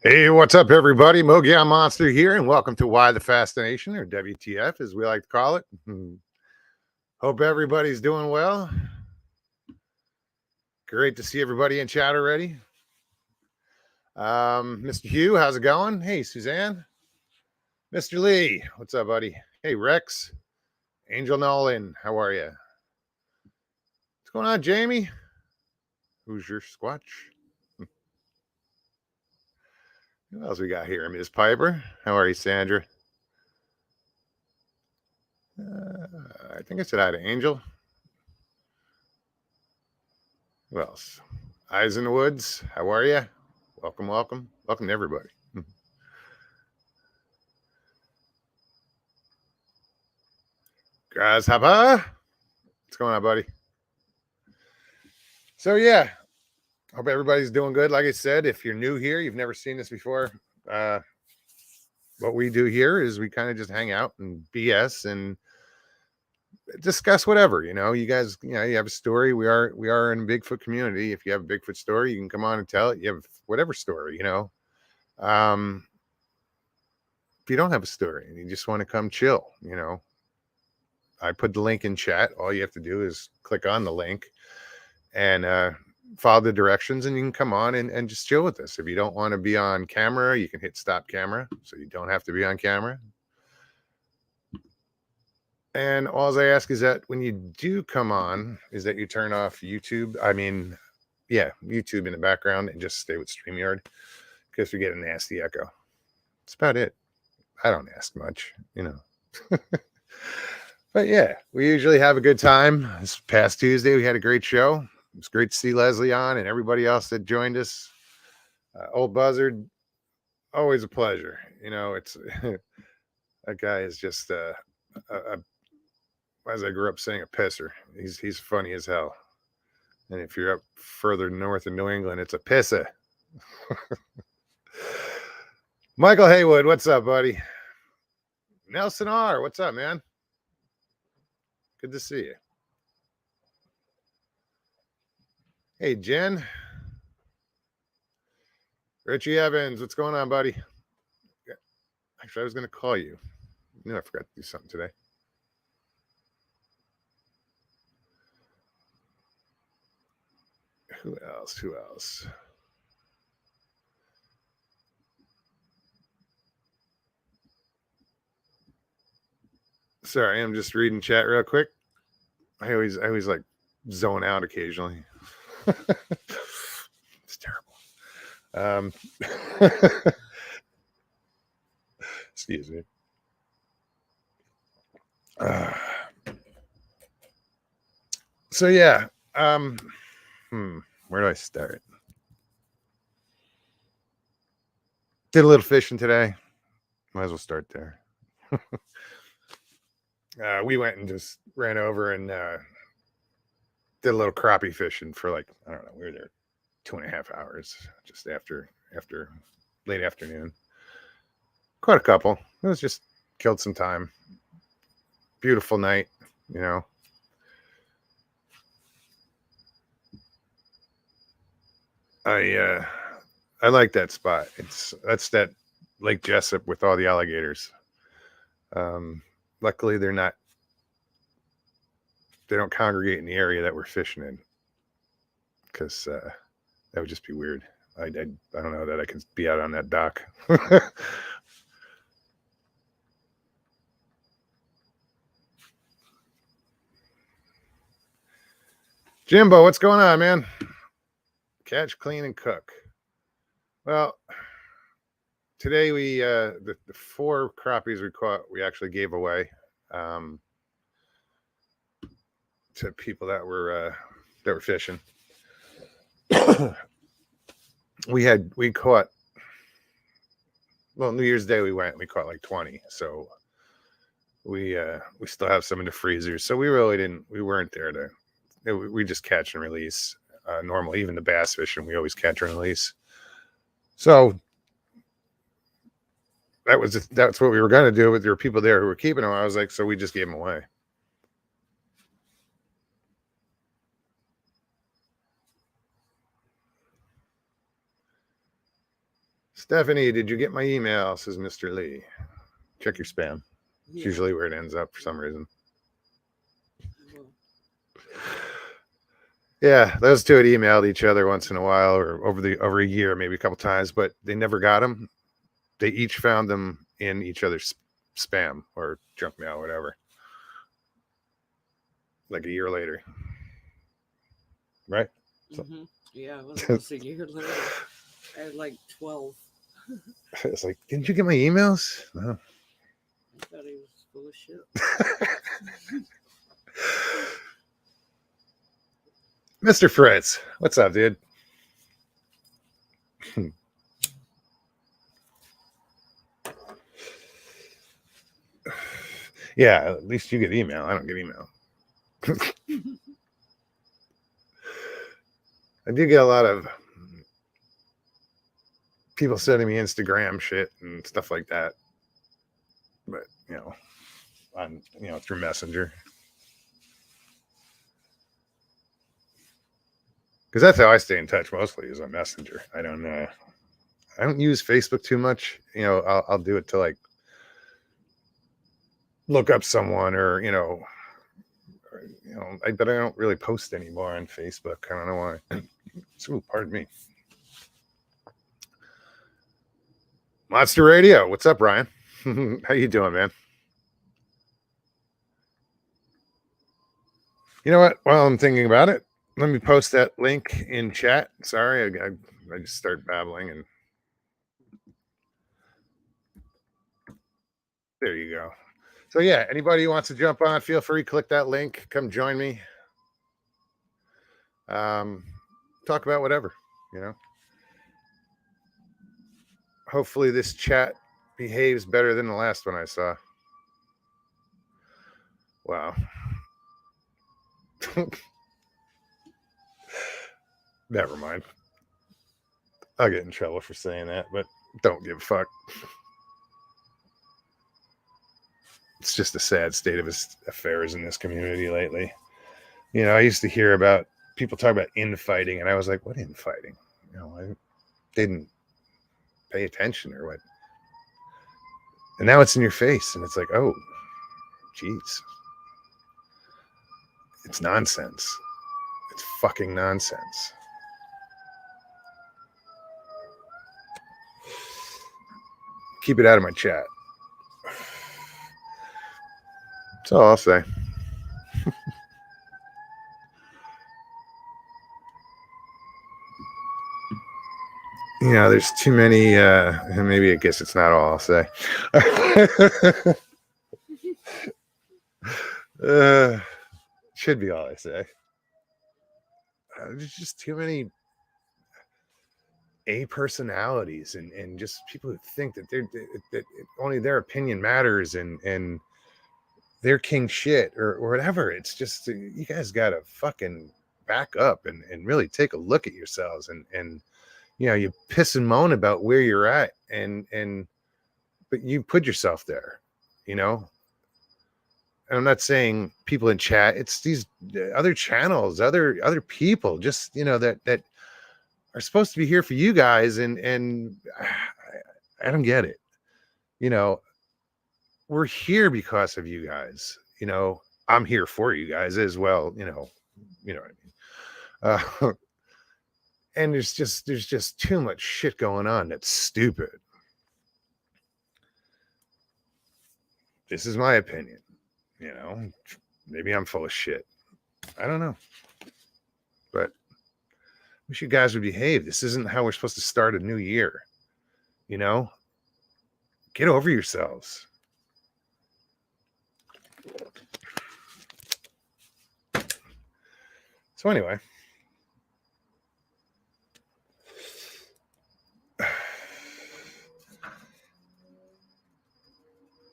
Hey, what's up, everybody? Mogia Monster here, and welcome to Why the Fascination, or WTF, as we like to call it. Hope everybody's doing well. Great to see everybody in chat already. Mr. Hugh, how's it going? Hey, Suzanne. Mr. Lee, what's up, buddy? Hey, Rex. Angel Nolan, how are you? What's going on, Jamie? Who's your squatch? Who else we got here? Ms. Piper. How are you, Sandra? I think I said hi to Angel. Who else? Eyes in the Woods. How are you? Welcome, welcome. Welcome to everybody. Grasshopper. What's going on, buddy? So, yeah. Hope everybody's doing good. Like I said, if you're new here, you've never seen this before, what we do here is we kind of just hang out and BS and discuss whatever. You guys, you have a story. We are in a Bigfoot community. If you have a Bigfoot story, you can come on and tell it. You have whatever story, if you don't have a story and you just want to come chill, I put the link in chat. All you have to do is click on the link and follow the directions, and you can come on and just chill with us. If you don't want to be on camera, you can hit stop camera, so you don't have to be on camera. And all I ask is that when you do come on, is that you turn off YouTube. YouTube in the background, and just stay with StreamYard, because we get a nasty echo. That's about it. I don't ask much, But yeah, we usually have a good time. This past Tuesday, we had a great show. It was great to see Leslie on and everybody else that joined us. Old Buzzard, always a pleasure. It's that guy is just as I grew up saying, a pisser. He's funny as hell. And if you're up further north in New England, it's a pisser. Michael Haywood, what's up, buddy? Nelson R, what's up, man? Good to see you. Hey, Jen. Richie Evans, what's going on, buddy? Actually, I was going to call you. I forgot to do something today. Who else? Sorry, I'm just reading chat real quick. I always like zone out occasionally. It's terrible. Excuse me. So yeah. Where do I start? Did a little fishing today. Might as well start there. We went and just ran over and did a little crappie fishing for I don't know, we were there 2.5 hours just after late afternoon. Quite a couple. It was just killed some time. Beautiful night, I like that spot. That's that Lake Jessup with all the alligators. Luckily they don't congregate in the area that we're fishing in, because that would just be weird. I don't know that I could be out on that dock. Jimbo, what's going on, man? Catch, clean, and cook. Well, today we the 4 crappies we caught, we actually gave away to people that were fishing. we caught, well, New Year's Day we caught like 20, so we still have some in the freezer. So we weren't there we just catch and release normally. Even the bass fishing, we always catch and release. So that's what we were going to do. But there were people there who were keeping them. I was like, so we just gave them away. Stephanie, did you get my email? Says Mr. Lee. Check your spam. It's usually where it ends up for some reason. Yeah, those two had emailed each other once in a while, or over a year, maybe a couple times, but they never got them. They each found them in each other's spam or junk mail, whatever. Like a year later, right? Mm-hmm. Yeah, it was almost a year later. I had like 12. It's like, didn't you get my emails? No. I thought he was full of shit. Mr. Fritz, what's up, dude? Yeah, at least you get email. I don't get email. I do get a lot of people sending me Instagram shit and stuff like that, but on through Messenger, because that's how I stay in touch mostly, is on Messenger. I don't use Facebook too much. I'll do it to like look up someone, or but I don't really post anymore on Facebook. I don't know why. Ooh, pardon me. Monster Radio, what's up, Ryan? How you doing, man? You know what? While I'm thinking about it, let me post that link in chat. Sorry, I just start babbling, and there you go. So yeah, anybody who wants to jump on, feel free, click that link, come join me. Talk about whatever, Hopefully this chat behaves better than the last one I saw. Wow. Never mind. I'll get in trouble for saying that, but don't give a fuck. It's just a sad state of affairs in this community lately. I used to hear about people talk about infighting, and I was like, what infighting? I didn't pay attention, or what? And now it's in your face, and it's like, oh, geez. It's nonsense. It's fucking nonsense. Keep it out of my chat. That's all I'll say. There's too many, maybe I guess it's not all I'll say. Should be all I say. There's just too many personalities, and just people who think that that only their opinion matters, and they're king shit, or whatever. It's just, you guys gotta fucking back up and really take a look at yourselves, and you piss and moan about where you're at, but you put yourself there. And I'm not saying people in chat, it's these other channels, other people, just that are supposed to be here for you guys, and I don't get it. We're here because of you guys. I'm here for you guys as well. You know what I mean. And there's just too much shit going on that's stupid. This is my opinion. Maybe I'm full of shit. I don't know. But I wish you guys would behave. This isn't how we're supposed to start a new year. Get over yourselves. So anyway,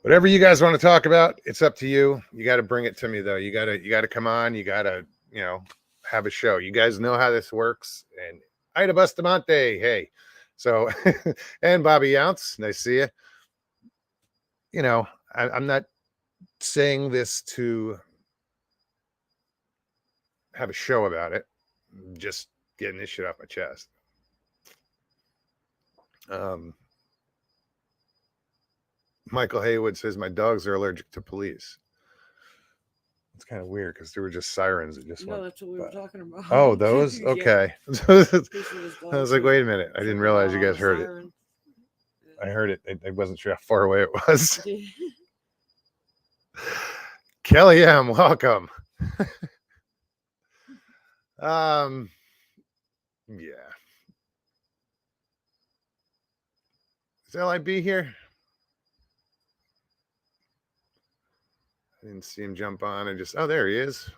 whatever you guys want to talk about, it's up to you. You got to bring it to me, though. You got to come on. You got to, have a show. You guys know how this works. And Ida Bustamante, hey. So, and Bobby Younce, nice to see you. I'm not saying this to have a show about it. I'm just getting this shit off my chest. Michael Haywood says my dogs are allergic to police. It's kind of weird because there were just sirens that just No, went. that's what we were talking about. Oh, those? Yeah. Okay. He said his I was dogs like, are wait a minute. I didn't tripping realize out you on guys the heard it. siren. I heard it. I wasn't sure how far away it was. Yeah. Kelly M, welcome. Yeah. Is LIB here? I didn't see him jump on. I just, oh, there he is.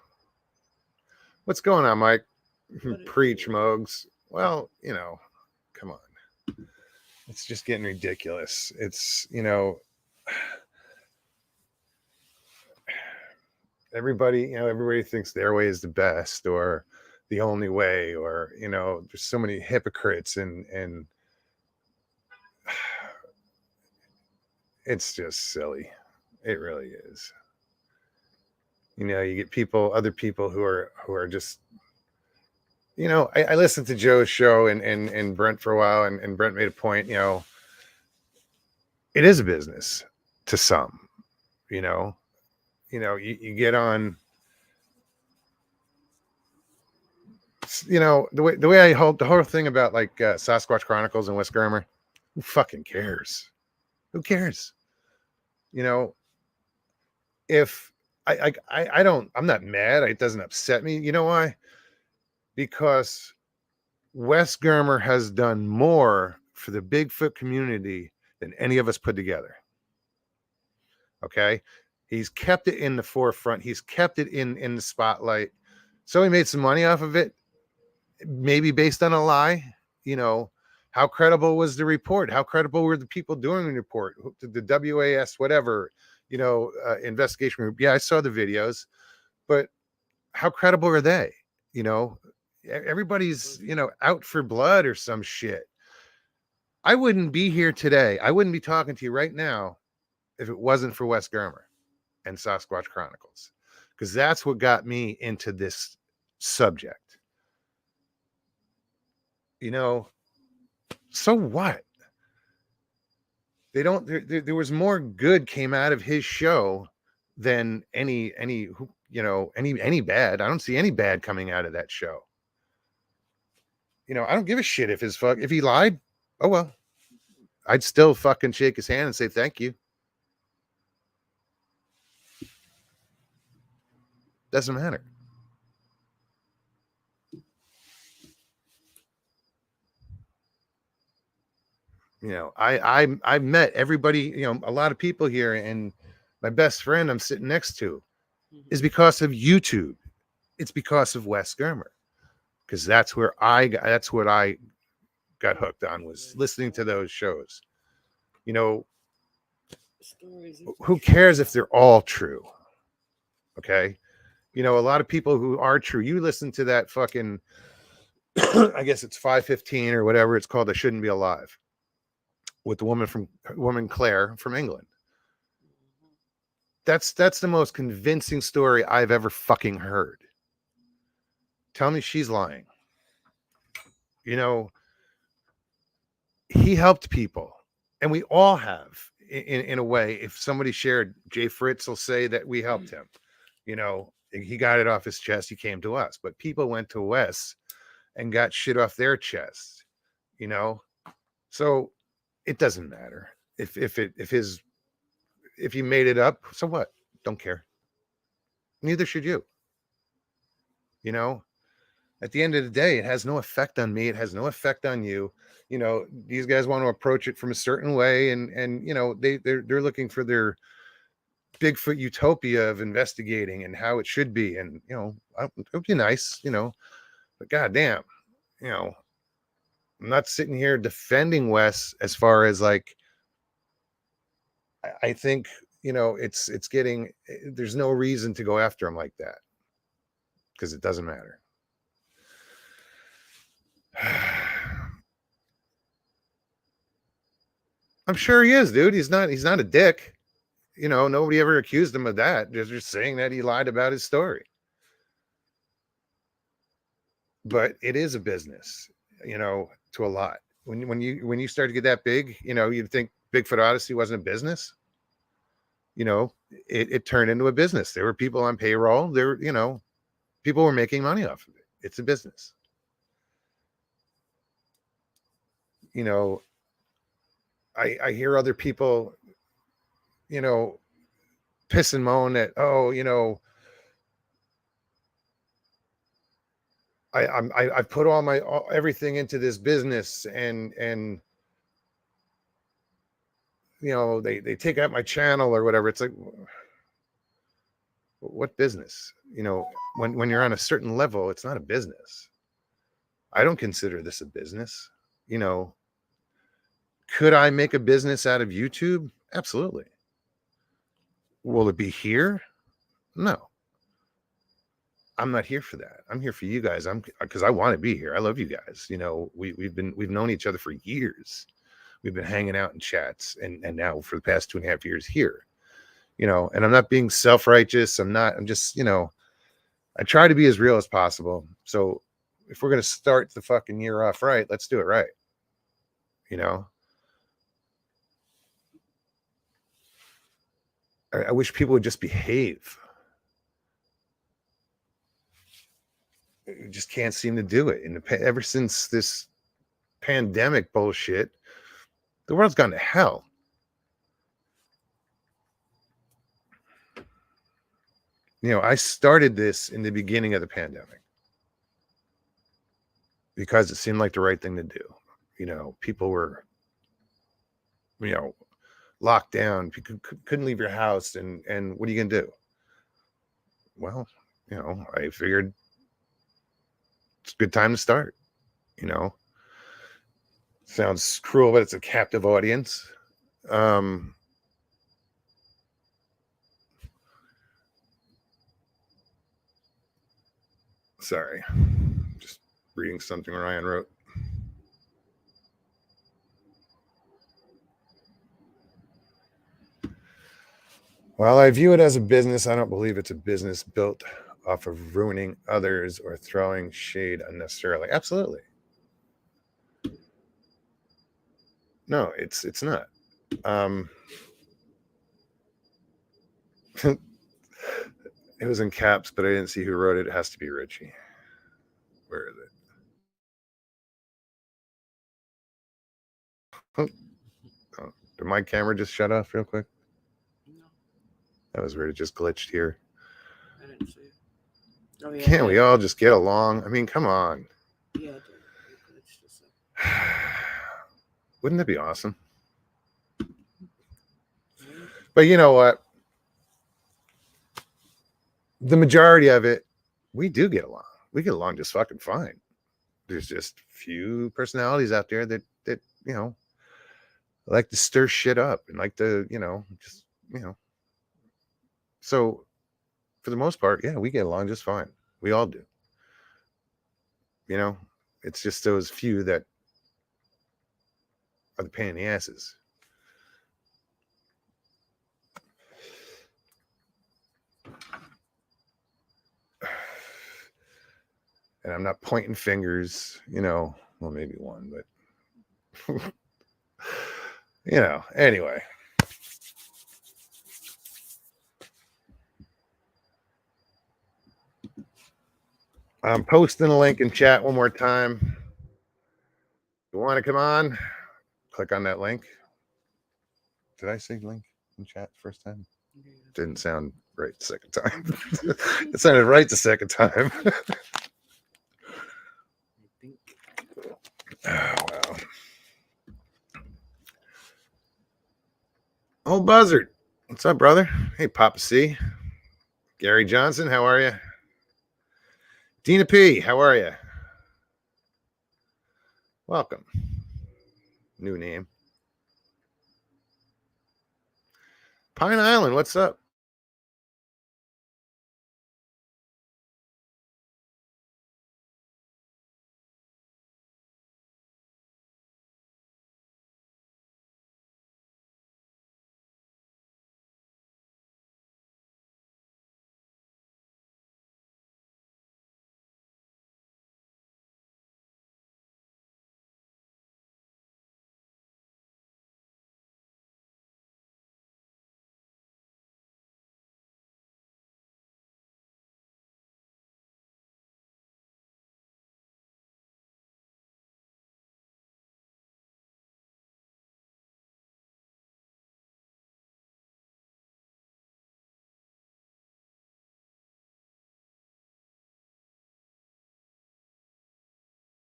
What's going on, Mike? Preach, Mogs. Well, come on. It's just getting ridiculous. It's, everybody thinks their way is the best or the only way, or, there's so many hypocrites and it's just silly. It really is. You get other people who are just, I listened to Joe's show and Brent for a while, and Brent made a point, it is a business to some, you get on, the way I hold the whole thing about like Sasquatch Chronicles and Wes Germer. Who fucking cares? Who cares? If I don't, I'm not mad. It doesn't upset me. You know why? Because Wes Germer has done more for the Bigfoot community than any of us put together. Okay. He's kept it in the forefront. He's kept it in the spotlight. So he made some money off of it, maybe based on a lie. How credible was the report? How credible were the people doing the report? The WAS, whatever, investigation group. Yeah, I saw the videos, but how credible are they? Everybody's, out for blood or some shit. I wouldn't be here today. I wouldn't be talking to you right now if it wasn't for Wes Germer and Sasquatch Chronicles, because that's what got me into this subject. So what? They don't. There was more good came out of his show than any bad. I don't see any bad coming out of that show. I don't give a shit if he lied. Oh well, I'd still fucking shake his hand and say thank you. Doesn't matter. I've met everybody, a lot of people here, and my best friend I'm sitting next to is because of YouTube. It's because of Wes Germer, because that's what I got hooked on, was listening to those shows. Who cares if they're all true? Okay. A lot of people who are true, you listen to that fucking I guess it's 5:15 or whatever it's called, I Shouldn't Be Alive, with the woman Claire from England. That's the most convincing story I've ever fucking heard. Tell me she's lying. He helped people, and we all have in a way. If somebody shared, Jay Fritz will say that we helped him. He got it off his chest. He came to us, but people went to Wes and got shit off their chest. So it doesn't matter if he made it up. So what? Don't care. Neither should you. At the end of the day, it has no effect on me. It has no effect on you. These guys want to approach it from a certain way, and they're looking for their Bigfoot utopia of investigating and how it should be. And it would be nice, but goddamn, I'm not sitting here defending Wes as far as like, I think, it's getting, there's no reason to go after him like that, because it doesn't matter. I'm sure he is, dude. He's not a dick. Nobody ever accused him of that. They're just saying that he lied about his story. But it is a business, to a lot. When you start to get that big, you'd think Bigfoot Odyssey wasn't a business. it turned into a business. There were people on payroll. People were making money off of it. It's a business. I hear other people, piss and moan at, I've put everything into this business, and they take out my channel or whatever. It's like, what business? When you're on a certain level, it's not a business. I don't consider this a business. Could I make a business out of YouTube? Absolutely. Will it be here? No. I'm not here for that. I'm here for you guys. Because I want to be here. I love you guys. We've known each other for years. We've been hanging out in chats, and now for the past 2.5 years here. And I'm not being self-righteous. I'm just, I try to be as real as possible. So if we're gonna start the fucking year off right, let's do it right. I wish people would just behave. You just can't seem to do it. Ever since this pandemic bullshit, the world's gone to hell. I started this in the beginning of the pandemic because it seemed like the right thing to do. People were, locked down. People couldn't leave your house, and what are you gonna do? Well, I figured it's a good time to start. Sounds cruel, but it's a captive audience. Sorry, just reading something Ryan wrote. While I view it as a business, I don't believe it's a business built off of ruining others or throwing shade unnecessarily. Absolutely. No, it's not. It was in caps, but I didn't see who wrote it. It has to be Richie. Where is it? Oh, did my camera just shut off real quick? No, That was weird. It just glitched here. I didn't see it. Oh, yeah, Can't we all just get along? I mean, come on. Yeah, it glitched a second. Wouldn't that be awesome? But you know what? The majority of it, we do get along. We get along just fucking fine. There's just few personalities out there that like to stir shit up and like to just so for the most part, yeah, we get along just fine. We all do. It's just those few that are the pain in the asses. And I'm not pointing fingers, well, maybe one, but anyway. I'm posting a link in chat one more time. You want to come on? Click on that link. Did I say link in chat first time? Yeah. Didn't sound right the second time. It sounded right the second time. I think. Oh, wow. Oh, Buzzard. What's up, brother? Hey, Papa C. Gary Johnson, how are you? Dina P, how are you? Welcome. New name. Pine Island, what's up?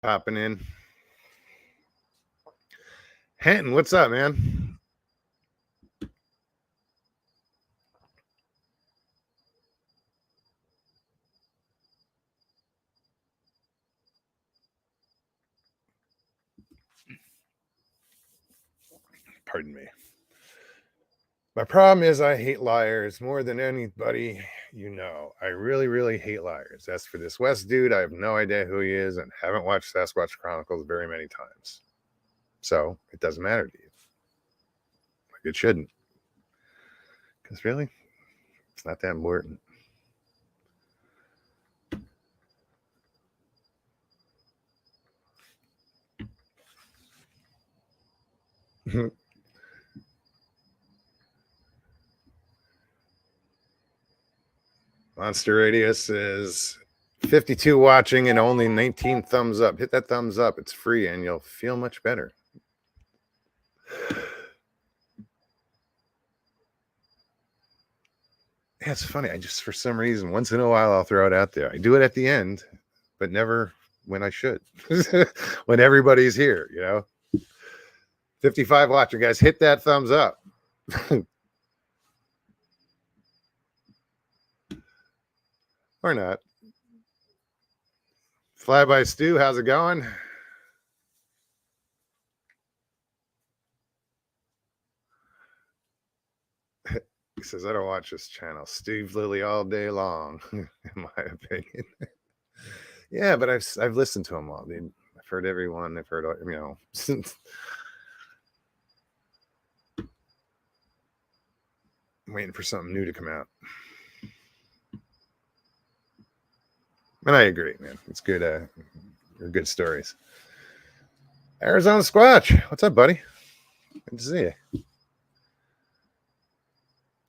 popping in. Henton, what's up, man? Pardon me. My problem is I hate liars more than anybody you know. I really, really hate liars. As for this Wes dude, I have no idea who he is and haven't watched Sasquatch Chronicles very many times. So it doesn't matter to you. Like it shouldn't. Because really, it's not that important. Monster Radius is 52 watching and only 19 thumbs up. Hit that thumbs up. It's free and you'll feel much better. Yeah, it's funny. I just, for some reason, once in a while, I'll throw it out there. I do it at the end, but never when I should. When everybody's here, you know. 55 watching, guys. Hit that thumbs up. Or not. Flyby Stu, how's it going? He says, I don't watch this channel. Steve Lilly all day long, in my opinion. Yeah, but I've listened to them all, dude. I've heard everyone. I've heard, you know. I'm waiting for something new to come out. And I agree, man. It's good. They're good stories. Arizona Squatch, what's up, buddy? Good to see you.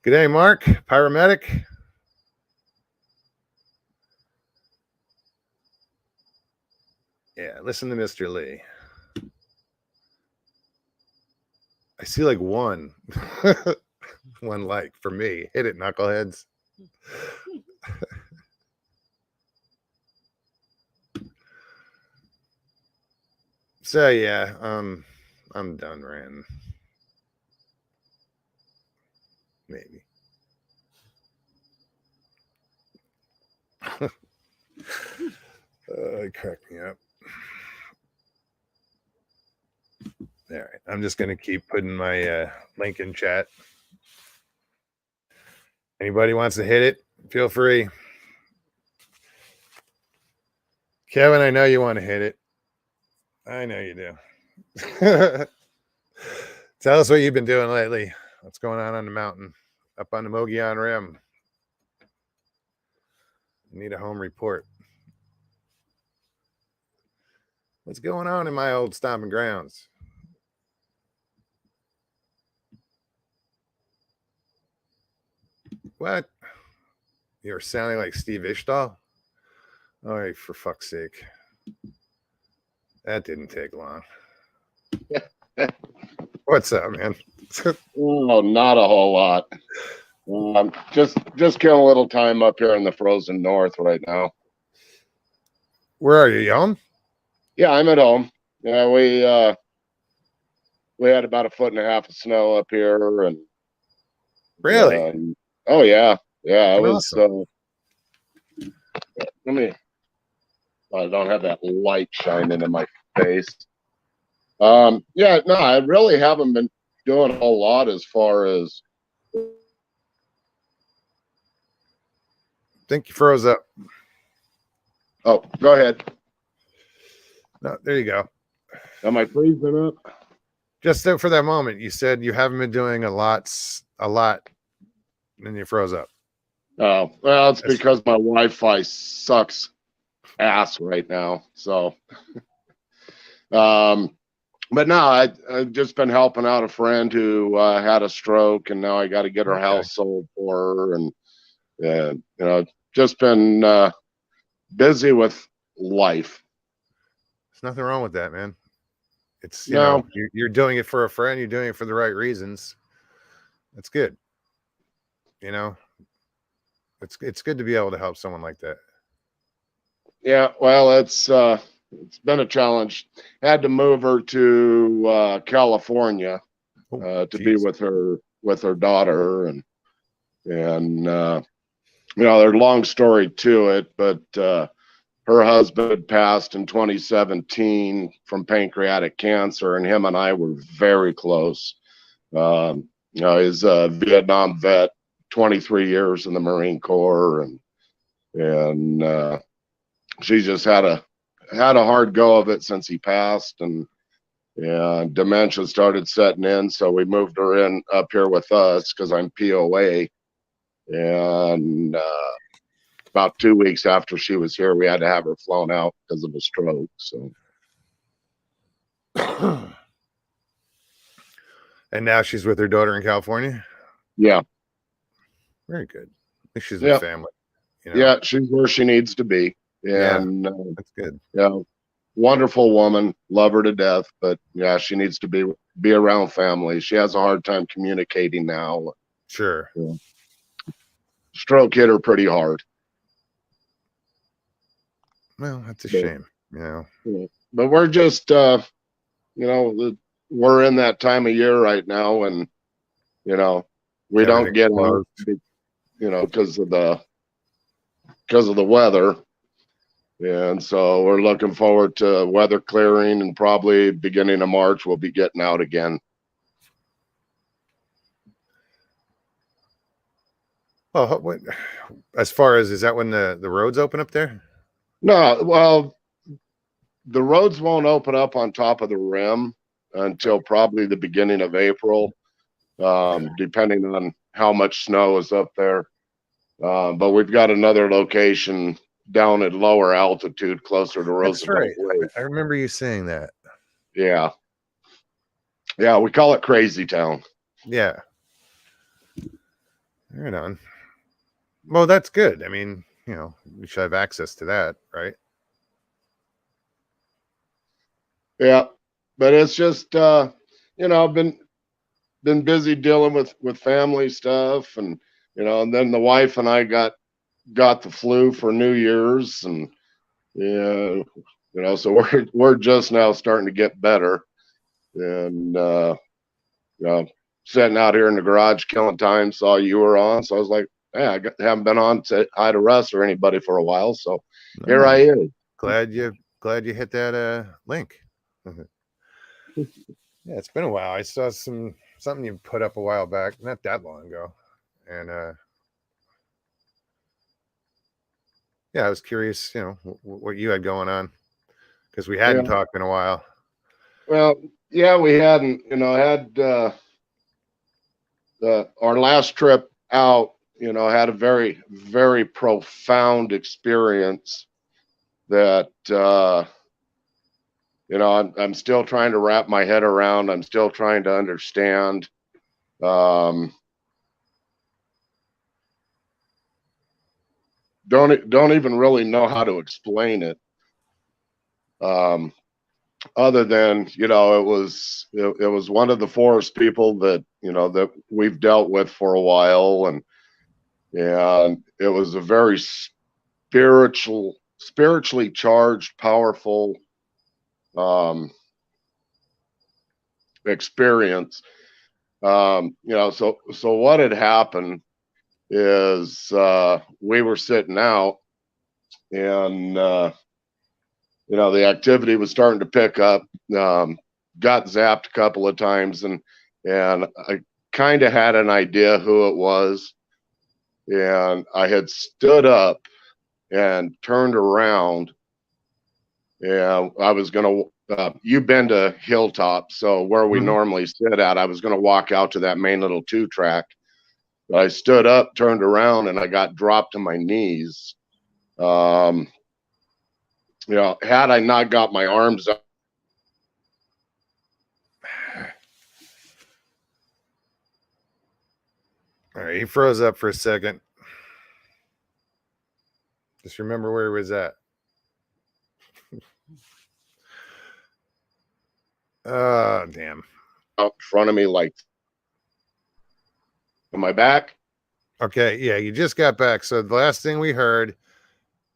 Good day, Mark. Pyromedic. Yeah, listen to Mr. Lee. I see like one like for me. Hit it, knuckleheads. So yeah, I'm done ranting. Maybe. It cracked me up. All right, I'm just gonna keep putting my link in chat. Anybody wants to hit it, feel free. Kevin, I know you want to hit it. I know you do. Tell us what you've been doing lately. What's going on the mountain? Up on the Mogollon Rim. Need a home report. What's going on in my old stomping grounds? What? You're sounding like Steve Ishtal? Oh, for fuck's sake. That didn't take long. What's up, man? Oh, not a whole lot. Just killing a little time up here in the frozen north right now. Where are you, you home? Yeah, I'm at home. Yeah, we had about 1.5 feet of snow up here, and really? Oh yeah, it was. Awesome. Let me. I don't have that light shining in my face. Yeah, no, I really haven't been doing a whole lot as far as. I think you froze up. Oh, go ahead. No, there you go. Am I freezing up? Just for that moment, you said you haven't been doing a lot, and you froze up. Oh, well, it's because my Wi-Fi sucks ass right now. So, but no, I've just been helping out a friend who had a stroke, and now I got to get her house sold for her, and you know, just been busy with life. There's nothing wrong with that, man. It's you know, you're doing it for a friend. You're doing it for the right reasons. That's good. You know, it's good to be able to help someone like that. Yeah, well, it's you it's been a challenge. Had to move her to California to be with her daughter, and there's a long story to it, but her husband passed in 2017 from pancreatic cancer, and him and I were very close. He's a Vietnam vet, 23 years in the Marine Corps, and she just had a hard go of it since he passed, and dementia started setting in. So we moved her in up here with us because I'm POA, and about 2 weeks after she was here, we had to have her flown out because of a stroke. So, and now she's with her daughter in California. Yeah, very good. At least she's with family. Yeah, she's where she needs to be, and that's good. Yeah, wonderful woman, love her to death, but yeah, she needs to be around family. She has a hard time communicating now. Sure. Yeah. Stroke hit her pretty hard. Well, that's a shame, But we're just, we're in that time of year right now, and we don't get out, because of the weather, and so we're looking forward to weather clearing, and probably beginning of March we'll be getting out again. Well, as far as, is that when the roads open up there? No, well, the roads won't open up on top of the rim until probably the beginning of April, depending on how much snow is up there. But we've got another location down at lower altitude, closer to Roosevelt Lake. I remember you saying that. Yeah, we call it Crazy Town. Yeah. Right on. Well, that's good. I mean, we should have access to that, right? Yeah, but it's just I've been busy dealing with family stuff, and and then the wife and I got the flu for New Year's, and so we're just now starting to get better, and sitting out here in the garage killing time, saw you were on, so I was like, yeah, I haven't been on to hi to Russ or anybody for a while, so here I am. Glad you hit that link. Yeah, it's been a while. I saw something you put up a while back, not that long ago, and I was curious, what you had going on, because we hadn't talked in a while. Well, yeah, we hadn't, had our last trip out, had a very, very profound experience that, I'm still trying to wrap my head around. I'm still trying to understand. Don't even really know how to explain it. Other than, it was one of the forest people that, that we've dealt with for a while, and it was a very spiritually charged, powerful experience. So what had happened is we were sitting out, and the activity was starting to pick up. Got zapped a couple of times, and I kind of had an idea who it was, and I had stood up and turned around, and I was gonna you've been to Hilltop, so where we normally sit at, I was gonna walk out to that main little 2-track, but I stood up, turned around, and I got dropped to my knees. Had I not got my arms up, all right, he froze up for a second. Just remember where he was at. Oh, damn. Out in front of me, like, am I back? Okay, yeah, you just got back. So the last thing we heard,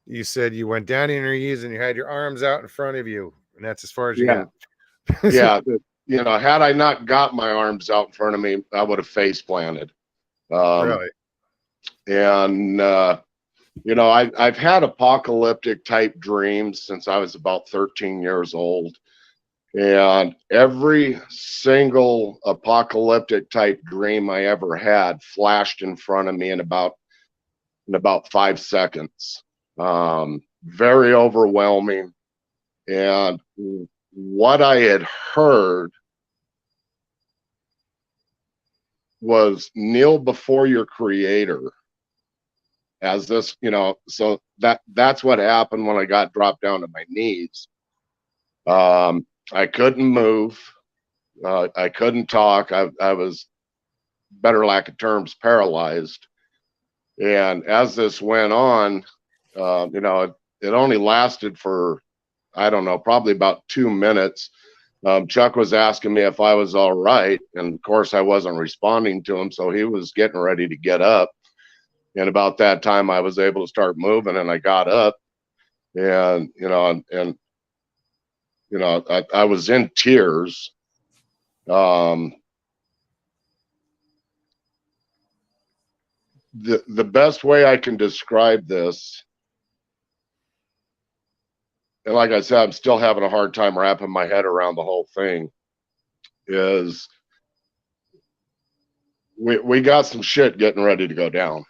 you said you went down on your knees and you had your arms out in front of you, and that's as far as you Yeah. got. Yeah. You know, had I not got my arms out in front of me, I would have face planted. Really? And, you know, I've had apocalyptic type dreams since I was about 13 years old. And every single apocalyptic type dream I ever had flashed in front of me in about 5 seconds. Very overwhelming. And what I had heard was kneel before your creator as this, you know, so that's what happened when I got dropped down to my knees. I couldn't move. I couldn't talk. I was, better lack of terms, paralyzed. And as this went on, you know, it only lasted for, I don't know, probably about 2 minutes. Chuck was asking me if I was all right. And of course, I wasn't responding to him. So he was getting ready to get up. And about that time, I was able to start moving, and I got up. And, you know, you know, I was in tears. The best way I can describe this, and like I said, I'm still having a hard time wrapping my head around the whole thing, is we got some shit getting ready to go down.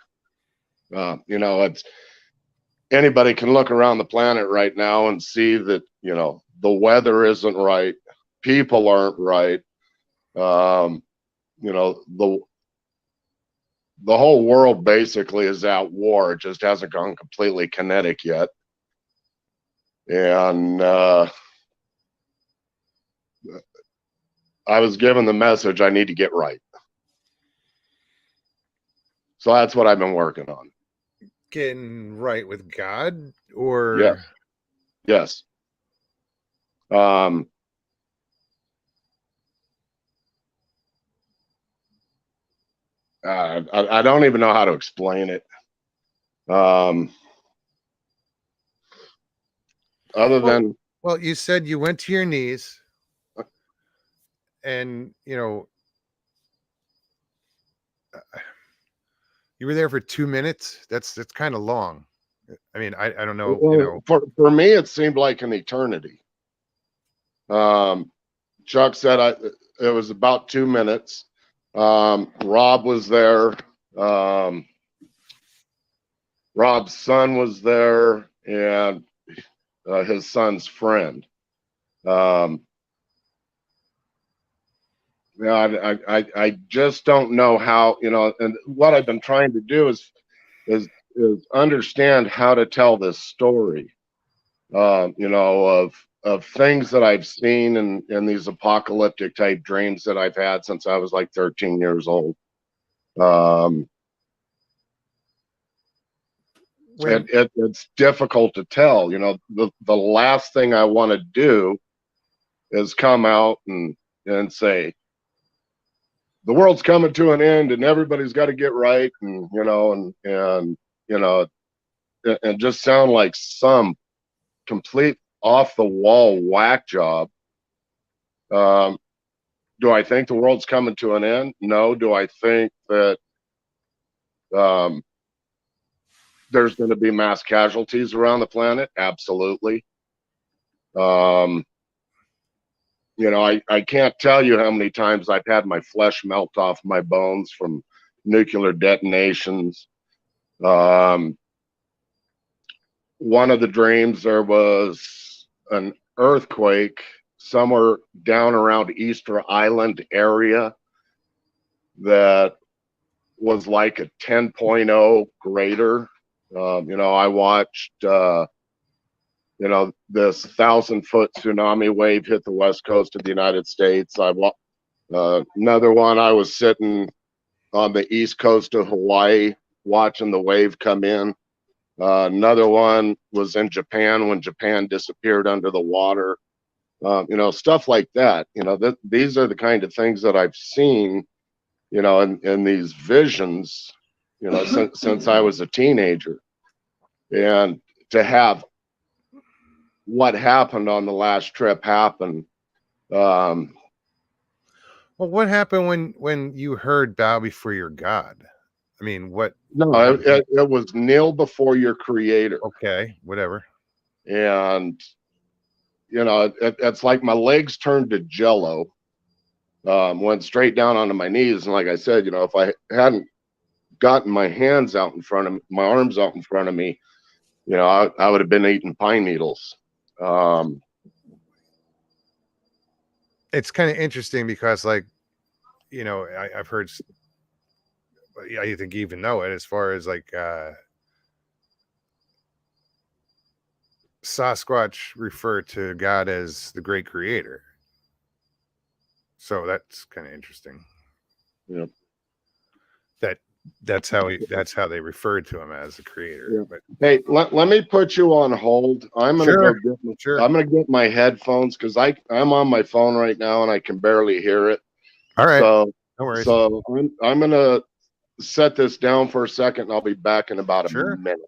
You know, it's, anybody can look around the planet right now and see that, you know, the weather isn't right, people aren't right. You know, the whole world basically is at war. It just hasn't gone completely kinetic yet. And I was given the message, I need to get right. So that's what I've been working on. Getting right with God, or Yeah. Yes. I don't even know how to explain it. Other than, well, you said you went to your knees, and you know, you were there for 2 minutes. That's kind of long. I mean, I don't know. You know, for me, it seemed like an eternity. Chuck said it was about 2 minutes. Rob was there. Rob's son was there, and his son's friend. You know, I just don't know how, you know, and what I've been trying to do is understand how to tell this story. You know, of things that I've seen in these apocalyptic type dreams that I've had since I was like 13 years old. It's difficult to tell. You know, the last thing I want to do is come out and say the world's coming to an end and everybody's got to get right, and you know, and you know, and just sound like some complete off the wall whack job. Do I think the world's coming to an end? No. Do I think that there's going to be mass casualties around the planet? Absolutely. You know, I can't tell you how many times I've had my flesh melt off my bones from nuclear detonations. One of the dreams, there was an earthquake somewhere down around Easter Island area that was like a 10.0 greater. You know, I watched, you know, this 1,000-foot tsunami wave hit the west coast of the United States. Another one, I was sitting on the east coast of Hawaii watching the wave come in. Another one was in Japan when Japan disappeared under the water. You know, stuff like that. You know, these are the kind of things that I've seen, you know, in these visions, you know, since I was a teenager. And to have what happened on the last trip happen. Well, what happened when you heard "Bow Before Your God"? I mean, what? No, it was kneel before your creator. Okay, whatever. And it's like my legs turned to jello. Went straight down onto my knees, and like I said, if I hadn't gotten my hands out in front of me, my arms out in front of me, I would have been eating pine needles. It's kind of interesting because, like, I've heard, I think you even know it, as far as like Sasquatch refer to God as the great creator. So that's kind of interesting. Yep. That's how they referred to him, as the creator. Yeah. But hey, let me put you on hold. I'm gonna I'm gonna get my headphones, because I'm on my phone right now and I can barely hear it. All right. So no worries. So I'm gonna set this down for a second, and I'll be back in about a minute.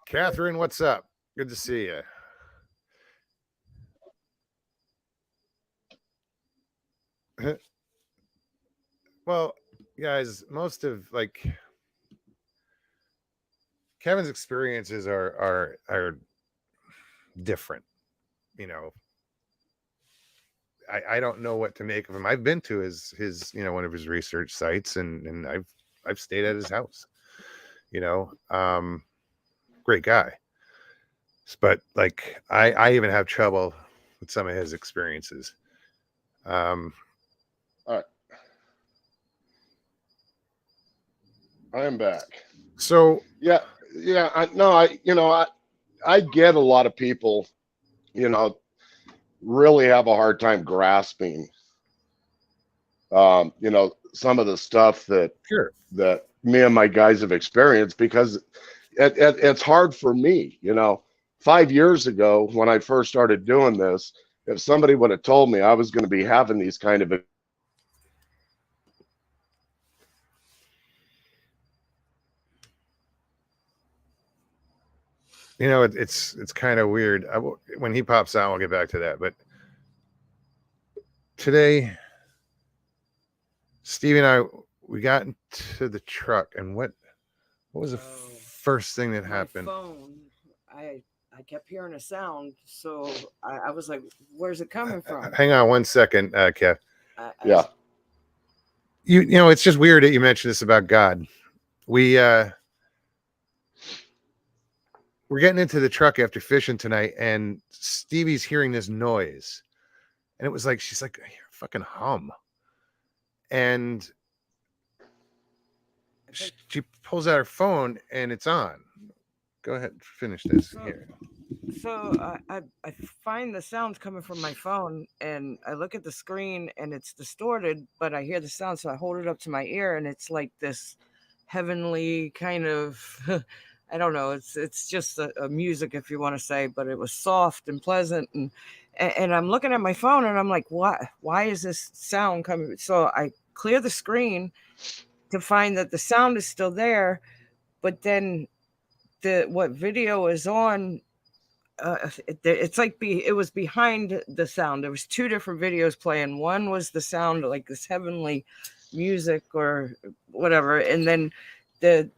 Catherine, what's up? Good to see you. Well, guys, most of like Kevin's experiences are different. I don't know what to make of him. I've been to his one of his research sites, and I've stayed at his house. Great guy. But like I even have trouble with some of his experiences. All right. I am back. So yeah, I get a lot of people, really have a hard time grasping, some of the stuff that me and my guys have experienced, because it's hard for me. 5 years ago, when I first started doing this, if somebody would have told me I was going to be having these kind of it's kind of weird. When he pops out, we'll get back to that. But today, Stevie and I, we got into the truck, and what was the first thing that happened? My phone. I kept hearing a sound, so I was like, "Where's it coming from?" Hang on 1 second, Kev. Yeah. It's just weird that you mentioned this about God. We're getting into the truck after fishing tonight, and Stevie's hearing this noise, and it was like, she's like, "I hear a fucking hum," and she pulls out her phone, and it's on. Go ahead, finish this here. So I find the sounds coming from my phone, and I look at the screen, and it's distorted, but I hear the sound, so I hold it up to my ear, and it's like this heavenly kind of I don't know, it's just a music, if you want to say, but it was soft and pleasant, and I'm looking at my phone, and I'm like, why is this sound coming? So I clear the screen to find that the sound is still there, but then what video is on, it's like it was behind the sound. There was two different videos playing. One was the sound like this heavenly music or whatever, and then the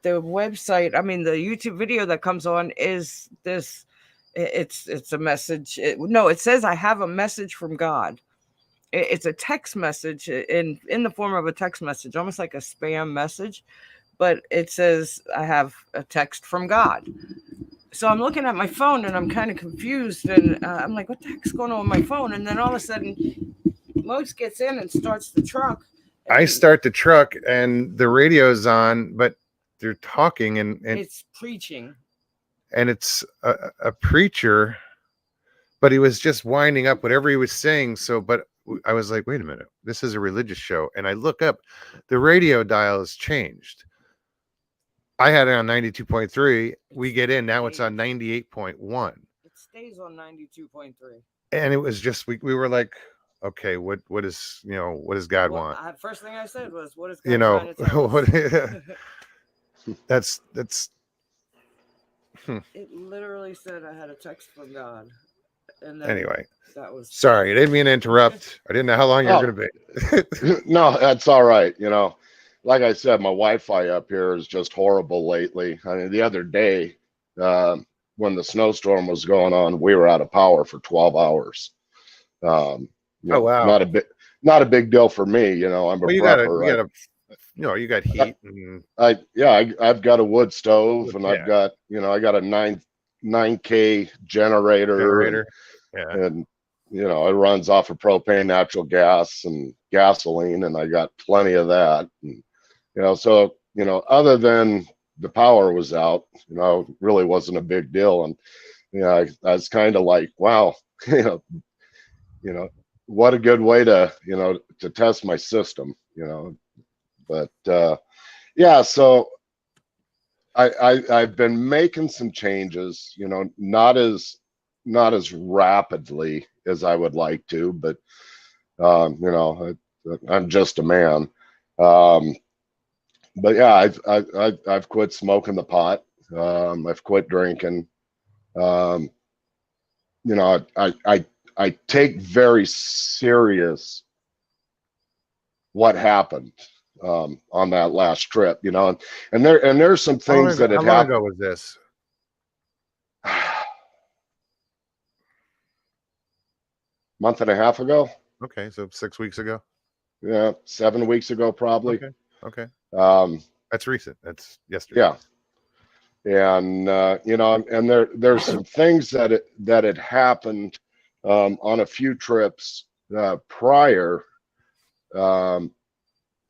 website, I mean the YouTube video that comes on is this. It's a message. It says, "I have a message from God." It's a text message in the form of a text message, almost like a spam message, but it says, "I have a text from God." So I'm looking at my phone, and I'm kind of confused, and I'm like, "What the heck's going on with my phone?" And then all of a sudden, Mose gets in and starts the truck. I start the truck, and the radio's on, but they're talking, and it's preaching, and it's a preacher, but he was just winding up whatever he was saying. So, but I was like, wait a minute, this is a religious show. And I look up, the radio dial has changed. I had it on 92.3. We get in, now it's on 98.1. It stays on 92.3. And it was just, we were like, okay, what does God want? First thing I said was, what is God trying to tell us? That's It literally said I had a text from God, and then anyway. that was Sorry, I didn't mean to interrupt. I didn't know how long you were Oh, going to be. no, that's all right. You know, like I said, my Wi-Fi up here is just horrible lately. I mean, the other day, when the snowstorm was going on, we were out of power for 12 hours. You Oh know, wow. not a big deal for me. You know, I'm a Well, you prepper. got a, you got heat and I've got a wood stove, and I've yeah, got, you know, I got a 9K generator, generator. Yeah. and you know, it runs off of propane, natural gas, and gasoline, and I got plenty of that. And, you know, so, you know, other than the power was out, you know, it really wasn't a big deal. And you know, I was kind of like, wow, you know, what a good way to, you know, to test my system, you know. But yeah, so I've been making some changes, you know, not as rapidly as I would like to, but you know, I'm just a man. Um, but yeah, I've quit smoking the pot. I've quit drinking. Um, you know, I take very serious what happened on that last trip. You know, and there's some things that How had long happened. ago was this? Month and a half ago. Okay, so 6 weeks ago. Yeah, 7 weeks ago, probably. Okay. Okay. Um, That's recent. That's yesterday. yeah, and you know, and there's some things that had happened on a few trips prior. Um,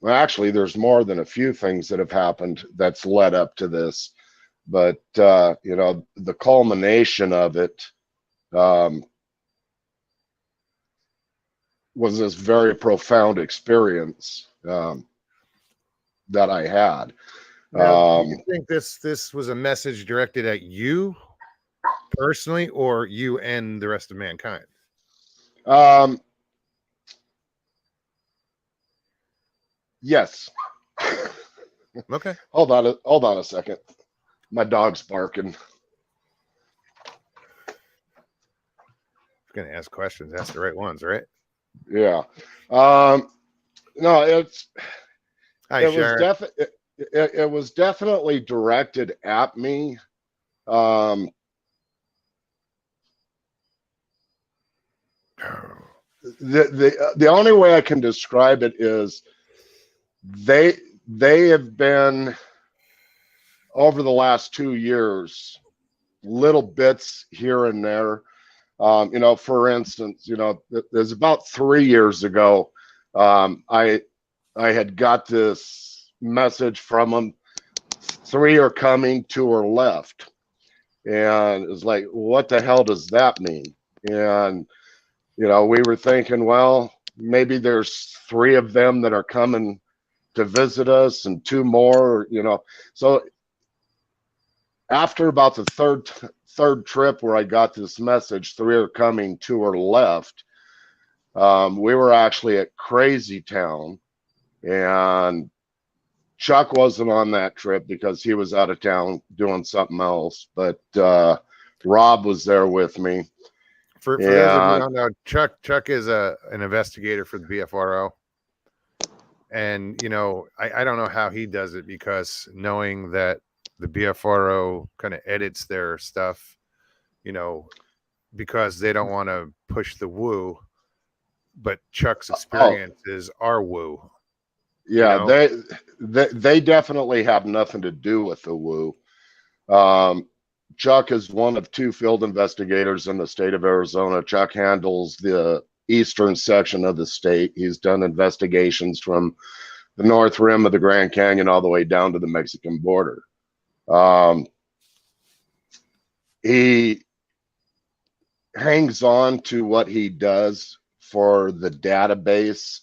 well, actually, there's more than a few things that have happened that's led up to this, but you know, the culmination of it was this very profound experience that I had. Now, do you think this was a message directed at you personally, or you and the rest of mankind? Yes. Okay. Hold on a second. My dog's barking. Gonna ask questions, ask the right ones, right? Yeah. No, Hi, it was Sharon. it was definitely directed at me. Um, the only way I can describe it is they have been, over the last 2 years, little bits here and there. You know, for instance, you know, there's about 3 years ago, I had got this message from them: 3 are coming, 2 are left. And it's like, what the hell does that mean? And you know, we were thinking, well, maybe there's 3 of them that are coming to visit us, and 2 more, you know. So after about the third trip where I got this message, 3 are coming, 2 are left, we were actually at Crazy Town, and Chuck wasn't on that trip because he was out of town doing something else, but Rob was there with me. For those of you who don't know, Chuck is an investigator for the BFRO. And, you know, I don't know how he does it, because knowing that the BFRO kind of edits their stuff, you know, because they don't want to push the woo, but Chuck's experiences are woo. Yeah, you know? they definitely have nothing to do with the woo. Chuck is one of 2 field investigators in the state of Arizona. Chuck handles the eastern section of the state. He's done investigations from the north rim of the Grand Canyon all the way down to the Mexican border. He hangs on to what he does for the database,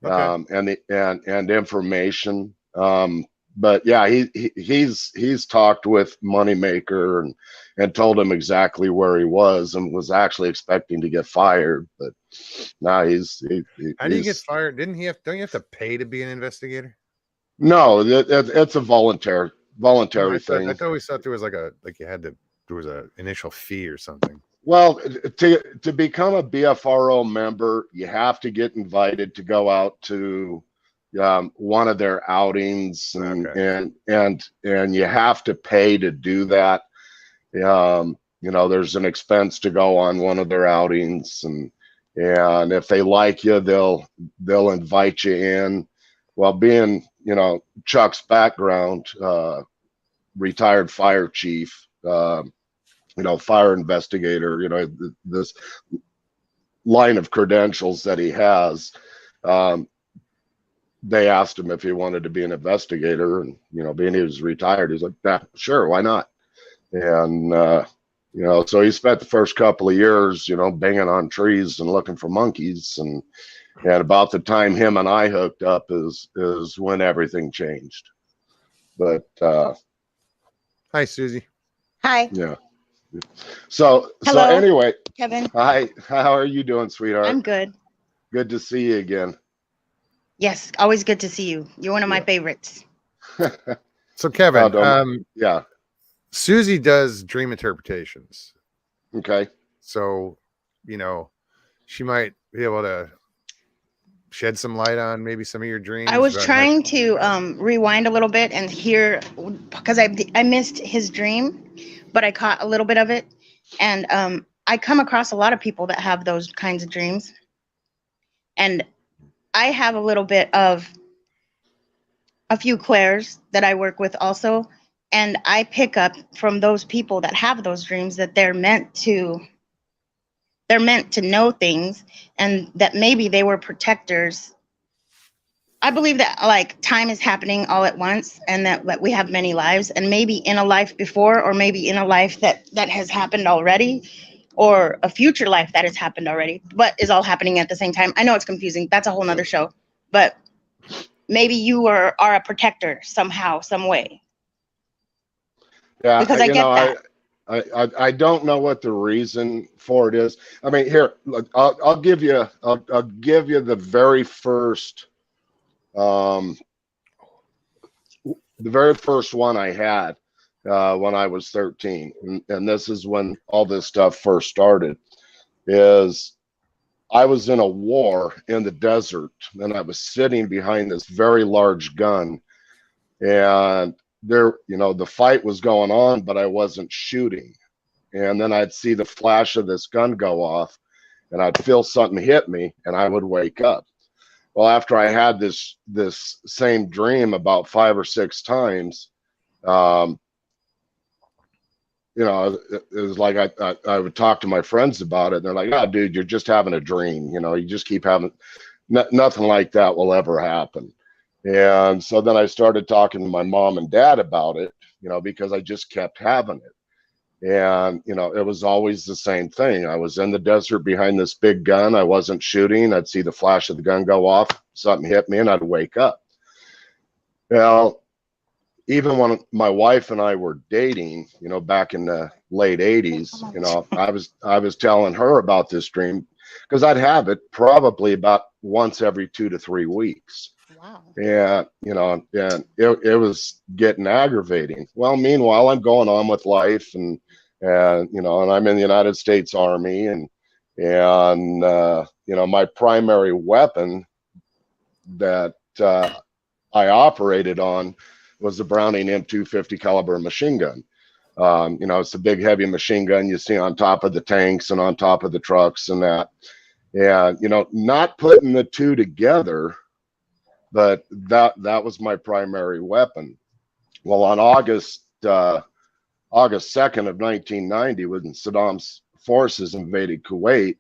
and information. But yeah, he's talked with Moneymaker and told him exactly where he was, and was actually expecting to get fired. But now How do you get fired? Don't you have to pay to be an investigator? No, it's a voluntary I thing. always thought there was like you had to, there was a initial fee or something. Well, to become a BFRO member, you have to get invited to go out to one of their outings, and you have to pay to do that. You know, there's an expense to go on one of their outings, and if they like you, they'll invite you in. Well, being, you know, Chuck's background, retired fire chief, you know, fire investigator, you know, this line of credentials that he has, they asked him if he wanted to be an investigator, and, you know, being he was retired, he's like, yeah, sure, why not? And you know, so he spent the first couple of years, you know, banging on trees and looking for monkeys, and about the time him and I hooked up is when everything changed. But Hi, Suzy. Hi. yeah. So Hello. anyway, Kevin. hi, how are you doing, sweetheart? I'm good. Good to see you again. Yes, always good to see you. You're one of my favorites. So Kevin, yeah. Suzy does dream interpretations. Okay. So, you know, she might be able to shed some light on maybe some of your dreams. I was trying to rewind a little bit and hear, because I missed his dream, but I caught a little bit of it. And I come across a lot of people that have those kinds of dreams. And I have a little bit of a few clairs that I work with also. And I pick up from those people that have those dreams that they're meant to know things, and that maybe they were protectors. I believe that like time is happening all at once, and that we have many lives, and maybe in a life before, or maybe in a life that has happened already, or a future life that has happened already, but is all happening at the same time. I know it's confusing. That's a whole nother show, but maybe you are a protector somehow, some way. Yeah, because I get that. I don't know what the reason for it is. I mean, here, look, I'll give you the very first one I had when I was 13, and this is when all this stuff first started. Is I was in a war in the desert, and I was sitting behind this very large gun, and there, you know, the fight was going on, but I wasn't shooting. And then I'd see the flash of this gun go off, and I'd feel something hit me, and I would wake up. Well, after I had this same dream about 5 or 6 times, you know, it was like I would talk to my friends about it, and they're like, "Oh, dude, you're just having a dream. You know, you just keep having nothing like that will ever happen." And so then I started talking to my mom and dad about it, you know, because I just kept having it. And, you know, it was always the same thing. I was in the desert behind this big gun. I wasn't shooting. I'd see the flash of the gun go off, something hit me, and I'd wake up. Well, even when my wife and I were dating, you know, back in the late 80s, you know, I was telling her about this dream, because I'd have it probably about once every 2 to 3 weeks. Wow. And, you know, and it was getting aggravating. Well, meanwhile, I'm going on with life, and you know, and I'm in the United States Army, and you know, my primary weapon that I operated on was the Browning M250 caliber machine gun. You know, it's a big, heavy machine gun you see on top of the tanks and on top of the trucks and that. And, you know, not putting the two together, but that was my primary weapon. Well, on August 2nd of 1990, when Saddam's forces invaded Kuwait,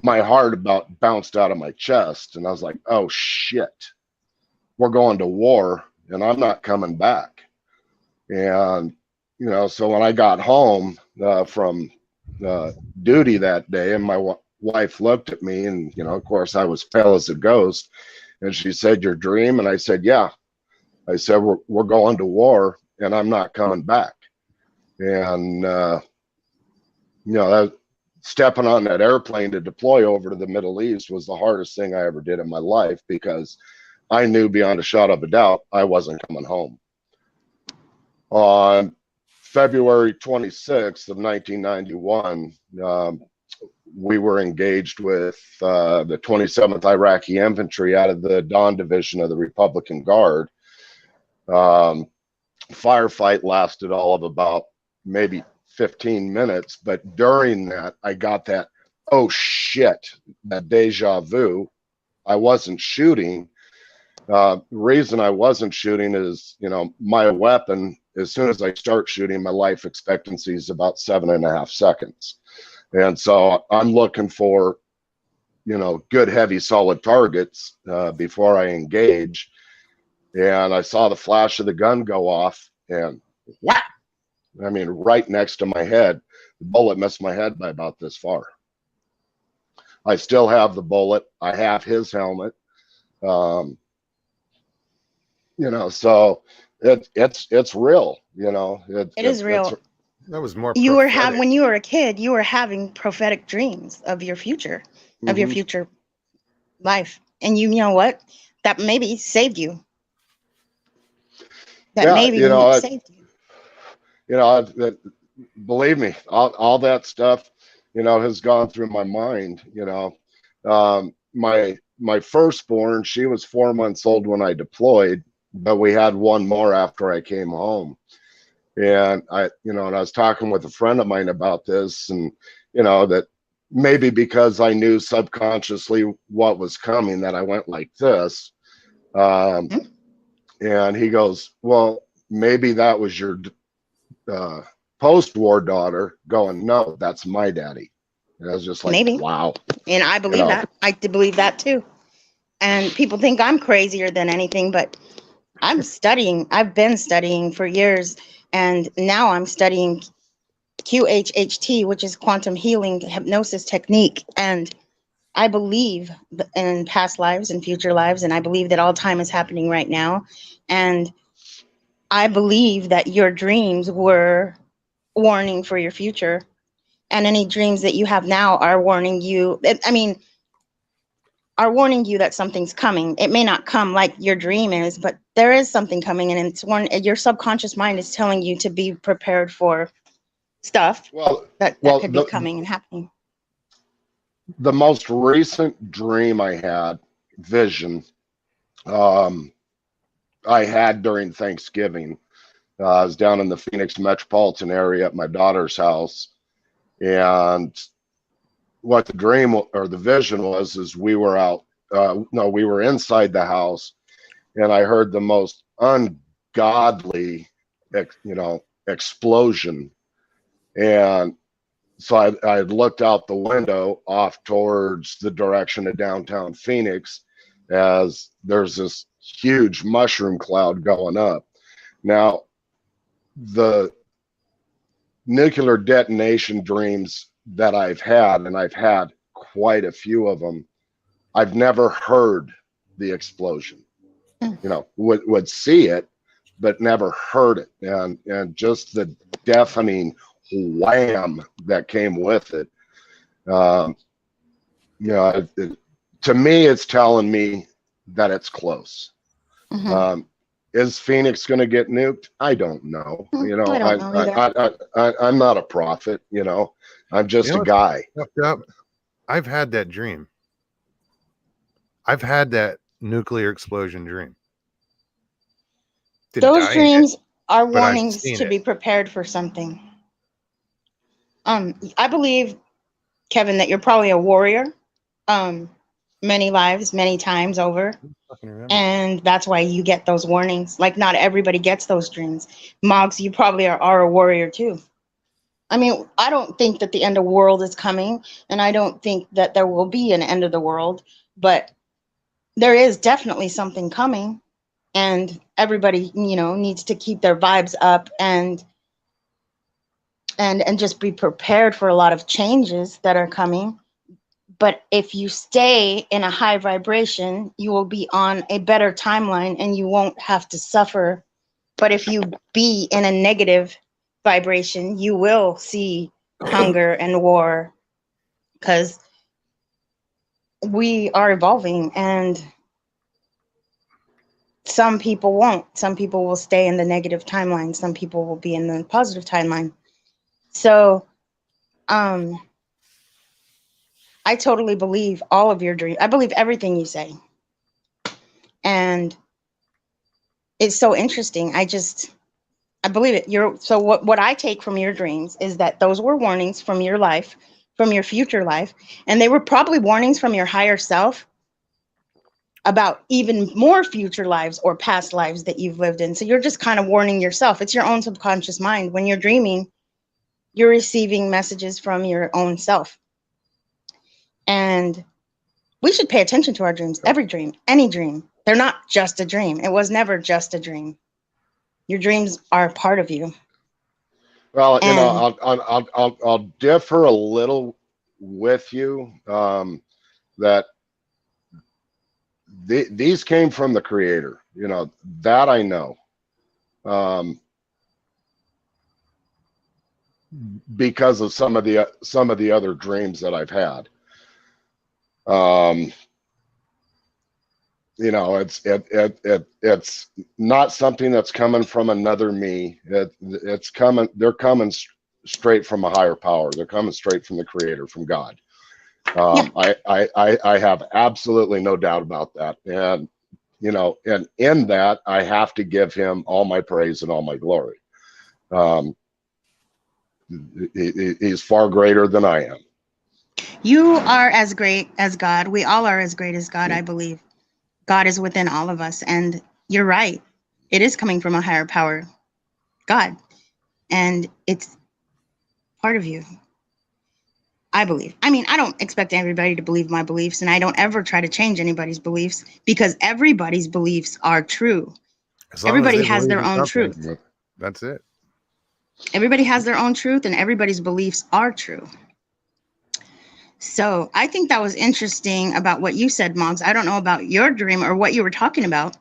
my heart about bounced out of my chest, and I was like, "Oh shit, we're going to war, and I'm not coming back." And, you know, so when I got home from duty that day, and my wife looked at me, and, you know, of course I was pale as a ghost, and she said, "Your dream?" And I said, "Yeah." I said, we're going to war, and I'm not coming back." And you know, stepping on that airplane to deploy over to the Middle East was the hardest thing I ever did in my life, because I knew beyond a shot of a doubt I wasn't coming home. On February 26th of 1991, we were engaged with the 27th Iraqi Infantry out of the Dawn Division of the Republican Guard. Firefight lasted all of about maybe 15 minutes, but during that, I got that, oh shit, that deja vu. I wasn't shooting. The reason I wasn't shooting is, you know, my weapon, as soon as I start shooting, my life expectancy is about 7.5 seconds. And so I'm looking for, you know, good, heavy, solid targets before I engage. And I saw the flash of the gun go off, and whack! I mean, right next to my head. The bullet missed my head by about this far. I still have the bullet. I have his helmet. You know, so it's real. You know, It is real. That was more. You were prophetic. when you were a kid, you were having prophetic dreams of your future, of your future life, and you know what? That maybe saved you. That Yeah, maybe you know, saved you. You know, believe me, all that stuff, you know, has gone through my mind. You know, my firstborn, she was 4 months old when I deployed, but we had one more after I came home. And you know, and I was talking with a friend of mine about this, and you know, that maybe because I knew subconsciously what was coming, that I went like this. And he goes, well, maybe that was your post-war daughter going, no, that's my daddy. And I was just like, Maybe. wow. And I believe that. I believe that too. And people think I'm crazier than anything, but I'm studying. I've been studying for years, and now I'm studying QHHT, which is quantum healing hypnosis technique. And I believe in past lives and future lives, and I believe that all time is happening right now. And I believe that your dreams were warning for your future, and any dreams that you have now are warning you. I mean, are warning you that something's coming. It may not come like your dream is, but there is something coming, and it's your subconscious mind is telling you to be prepared for stuff that could be coming and happening. The most recent dream I had, vision, I had during Thanksgiving. I was down in the Phoenix metropolitan area at my daughter's house, and what the dream or the vision was is we were out, no, we were inside the house, and I heard the most ungodly, you know, explosion. And so I looked out the window off towards the direction of downtown Phoenix, as there's this huge mushroom cloud going up. Now, the nuclear detonation dreams that I've had, and I've had quite a few of them, I've never heard the explosion. You know, would see it, but never heard it. And just the deafening wham that came with it. You know, to me, it's telling me that it's close. Is Phoenix going to get nuked? I don't know. You know, I'm not a prophet. You know, I'm just a guy. I've had that dream. I've had that nuclear explosion dream. Those dreams are warnings to be prepared for something. I believe, Kevin, that you're probably a warrior. Many lives, many times over. And that's why you get those warnings. Like, not everybody gets those dreams. Moggs, you probably are a warrior too. I mean, I don't think that the end of the world is coming, and I don't think that there will be an end of the world, but there is definitely something coming, and everybody, you know, needs to keep their vibes up and just be prepared for a lot of changes that are coming. But if you stay in a high vibration, you will be on a better timeline and you won't have to suffer. But if you be in a negative vibration, you will see hunger and war, because we are evolving, and Some people won't. Some people will stay in the negative timeline. Some people will be in the positive timeline. So I totally believe all of your dreams. I believe everything you say. And it's so interesting. I believe it. So what I take from your dreams is that those were warnings from your life, from your future life, and they were probably warnings from your higher self about even more future lives or past lives that you've lived in. So you're just kind of warning yourself. It's your own subconscious mind. When you're dreaming, you're receiving messages from your own self. And we should pay attention to our dreams. Every dream, any dream. They're not just a dream. It was never just a dream. Your dreams are a part of you. Well, you know, And I'll differ a little with you, that these came from the creator, you know, that I know, because of some of the other dreams that I've had. You know, it's not something that's coming from another me. They're coming straight from a higher power. They're coming straight from the creator, from God. I have absolutely no doubt about that. And, you know, and in that, I have to give him all my praise and all my glory. He's far greater than I am. you are as great as God. We all are as great as God, I believe. God is within all of us. And you're right. It is coming from a higher power, God. And it's part of you, I believe. I mean, I don't expect everybody to believe my beliefs, and I don't ever try to change anybody's beliefs, because everybody's beliefs are true. As long as Everybody they has believe their in own something, truth. that's it. Everybody has their own truth, and everybody's beliefs are true. So I think that was interesting about what you said, Moggs. I don't know about your dream or what you were talking about,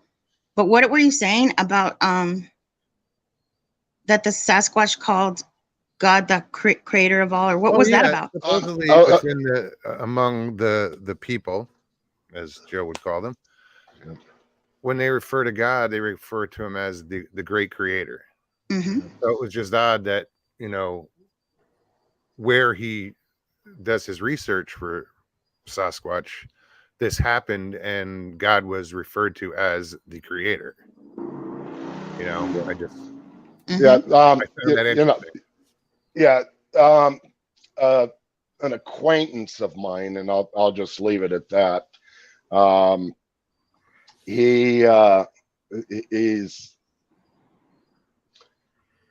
but what were you saying about that the Sasquatch called God the creator of all, or what was that about? Supposedly within the among the people, as Joe would call them, when they refer to God, they refer to him as the great creator. Mm-hmm. So it was just odd that, you know, where he does his research for Sasquatch, this happened and God was referred to as the creator. You know, I just I found that interesting. An acquaintance of mine, and I'll just leave it at that. He's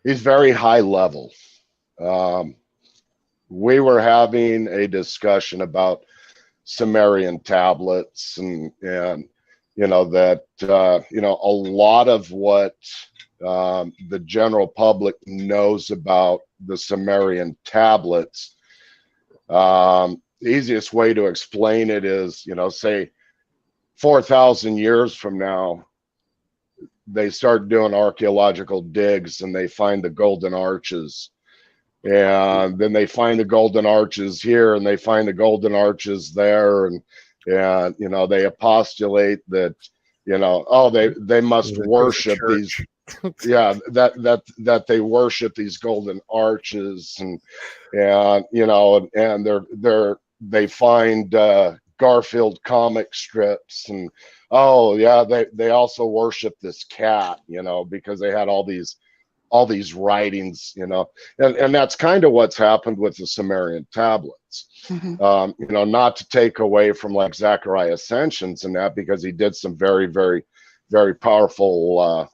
very high level. We were having a discussion about Sumerian tablets, and you know that you know, a lot of what the general public knows about the Sumerian tablets. The easiest way to explain it is, you know, say 4,000 years from now, they start doing archaeological digs and they find the golden arches. And then they find the golden arches here and they find the golden arches there. And you know, they postulate that, you know, oh, they must worship these. Yeah, that they worship these golden arches, and you know, and they find Garfield comic strips, and oh yeah, they also worship this cat, you know, because they had all these writings, you know, and that's kind of what's happened with the Sumerian tablets. You know, not to take away from like Zechariah Ascensions and that, because he did some very, very, very powerful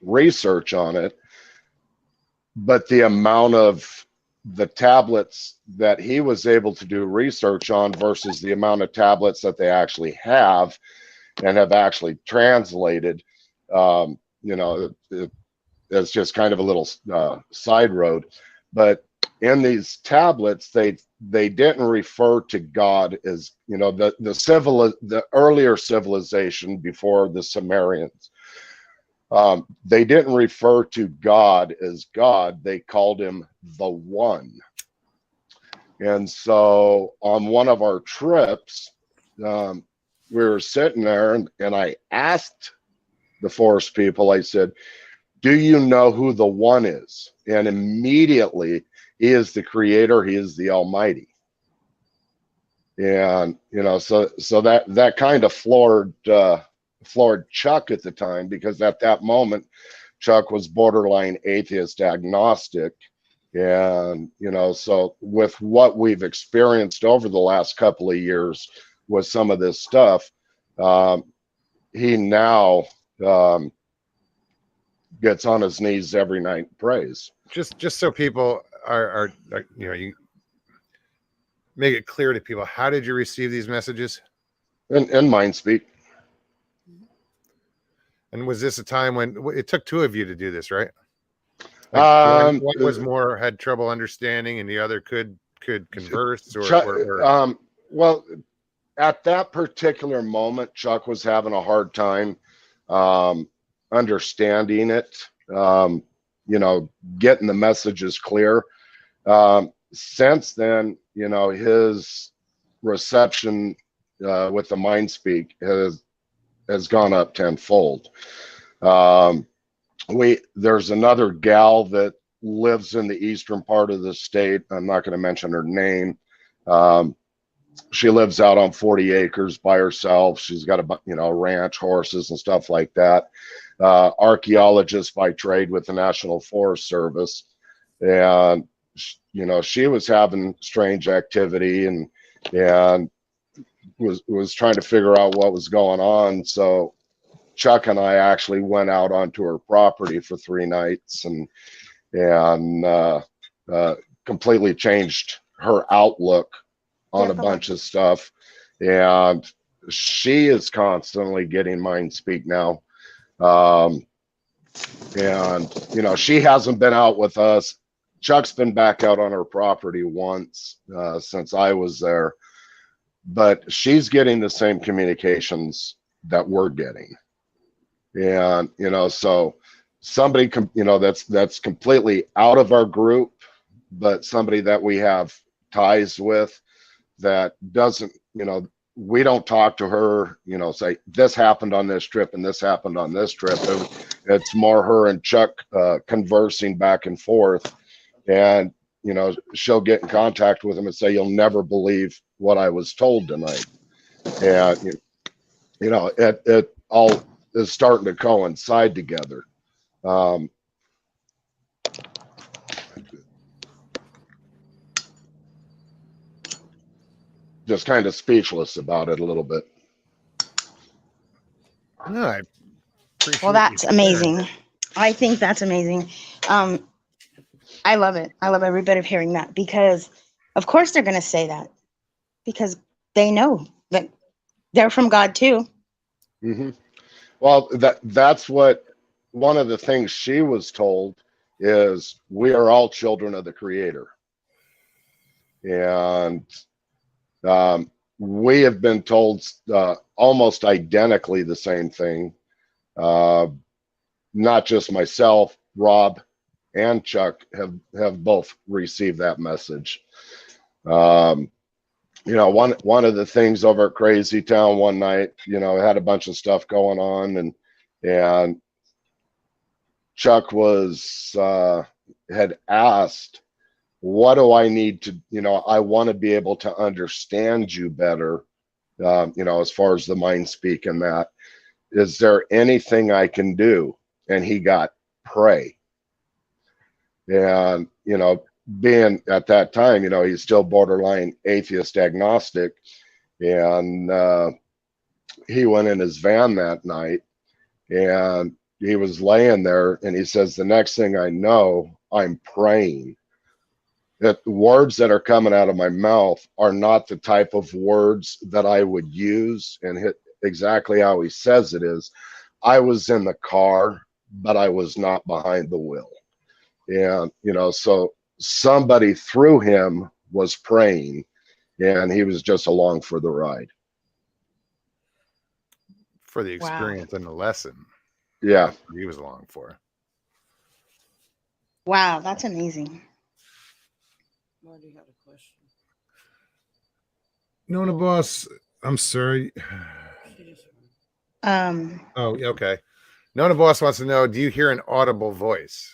research on it, but the amount of the tablets that he was able to do research on versus the amount of tablets that they actually have and have actually translated, you know, it's just kind of a little side road. But in these tablets, they didn't refer to God as, you know, the earlier civilization before the Sumerians. They didn't refer to God as God. They called him the One. And so on one of our trips, we were sitting there, and I asked the forest people, I said, do you know who the one is? And immediately, he is the creator, he is the Almighty. And so that kind of floored Chuck at the time, because at that moment Chuck was borderline atheist agnostic. And so with what we've experienced over the last couple of years with some of this stuff, he now gets on his knees every night and prays. Just so people are you make it clear to people, how did you receive these messages? In mind speak. And was this a time when it took two of you to do this, right? Like one was more had trouble understanding, and the other could converse, or well, at that particular moment, Chuck was having a hard time understanding it, getting the messages clear. Since then, his reception with the mind speak has gone up tenfold. There's another gal that lives in the eastern part of the state. I'm not going to mention her name. She lives out on 40 acres by herself. She's got a ranch, horses and stuff like that. Archaeologist by trade with the National Forest Service. And she was having strange activity and was trying to figure out what was going on. So Chuck and I actually went out onto her property for 3 nights and completely changed her outlook on a bunch of stuff. And she is constantly getting mind speak now. She hasn't been out with us. Chuck's been back out on her property once since I was there, but she's getting the same communications that we're getting. And so somebody that's completely out of our group, but somebody that we have ties with, that doesn't, we don't talk to her, say this happened on this trip and this happened on this trip. It's more her and Chuck conversing back and forth. And she'll get in contact with him and say, you'll never believe what I was told tonight. And it all is starting to coincide together. Just kind of speechless about it a little bit. No, I appreciate. Well, that's amazing. I think that's amazing. I love it. I love every bit of hearing that, because of course they're going to say that, because they know that they're from God too. Mm-hmm. Well, that's what one of the things she was told is, we are all children of the Creator. And we have been told almost identically the same thing. Not just myself, Rob and Chuck have both received that message. One of the things over at Crazy Town one night, had a bunch of stuff going on, and Chuck had asked, what do I need to, I want to be able to understand you better, as far as the mind speak and that. Is there anything I can do? And he got pray. And, being at that time, he's still borderline atheist agnostic. And he went in his van that night, and he was laying there, and he says, the next thing I know, I'm praying. That the words that are coming out of my mouth are not the type of words that I would use, and hit exactly how he says it is. I was in the car, but I was not behind the wheel. And, so somebody through him was praying, and he was just along for the ride. For the experience and the lesson. Yeah. He was along for. Wow, that's amazing. Marty had a question. Nona Boss, I'm sorry. Oh, okay. Nona Boss wants to know, do you hear an audible voice?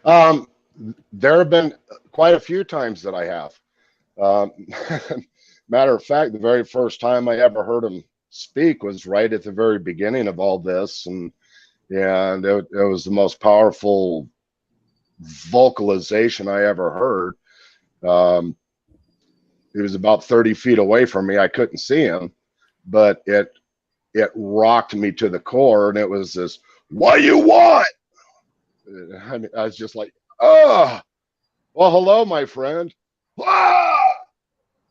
There have been quite a few times that I have. Um, matter of fact, the very first time I ever heard him speak was right at the very beginning of all this, and it was the most powerful vocalization I ever heard. He was about 30 feet away from me. I couldn't see him, but it rocked me to the core, and it was this, "What do you want?" I mean, I was just like, "Oh, well, hello, my friend." Ah!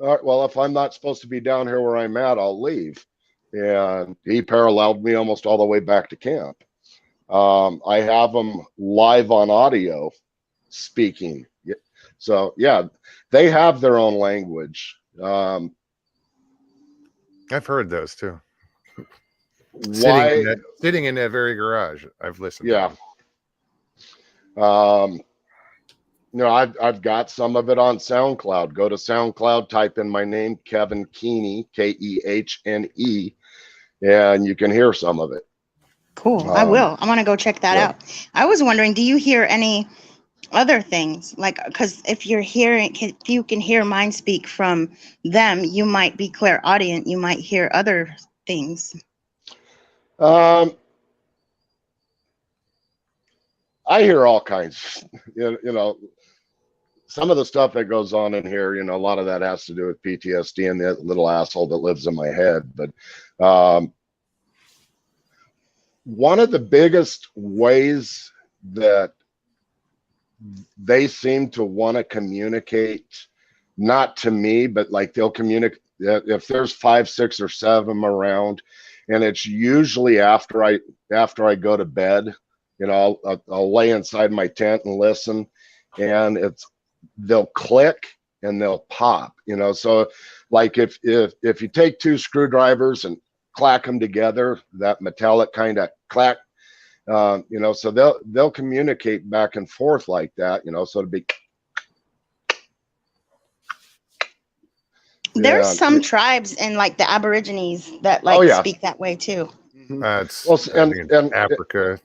All right, well, if I'm not supposed to be down here where I'm at, I'll leave. And he paralleled me almost all the way back to camp. I have them live on audio speaking. So, yeah, they have their own language. I've heard those too. Why? Sitting in that very garage, I've listened Yeah. to them. I've got some of it on SoundCloud. Go to SoundCloud, type in my name, Kevin Keeney, Kehne, and you can hear some of it. Cool. I will. I want to go check that out. I was wondering, do you hear any other things? Like, because if you can hear mine speak from them, you might be clairaudient. You might hear other things. I hear all kinds. Some of the stuff that goes on in here, a lot of that has to do with PTSD and the little asshole that lives in my head. But one of the biggest ways that they seem to want to communicate, not to me, but like they'll communicate if there's 5, 6, or 7 around, and it's usually after I go to bed. I'll lay inside my tent and listen, and they'll click and they'll pop. So like if you take 2 screwdrivers and clack them together, that metallic kind of clack, so they'll communicate back and forth like that, so it'd be. There's some tribes in like the Aborigines that speak that way too. It's and Africa.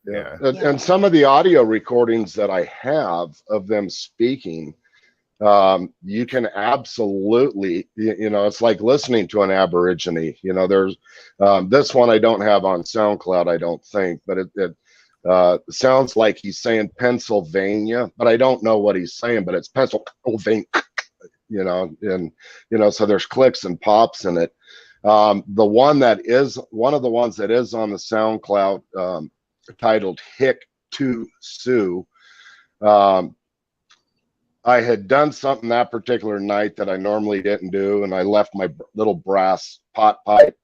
And some of the audio recordings that I have of them speaking, you can absolutely, it's like listening to an Aborigine. There's this one I don't have on SoundCloud, I don't think, but it sounds like he's saying Pennsylvania, but I don't know what he's saying, but it's Pennsylvania, so there's clicks and pops in it. One of the ones that is on the SoundCloud, titled Hick to Sue. I had done something that particular night that I normally didn't do, and I left my little brass pot pipe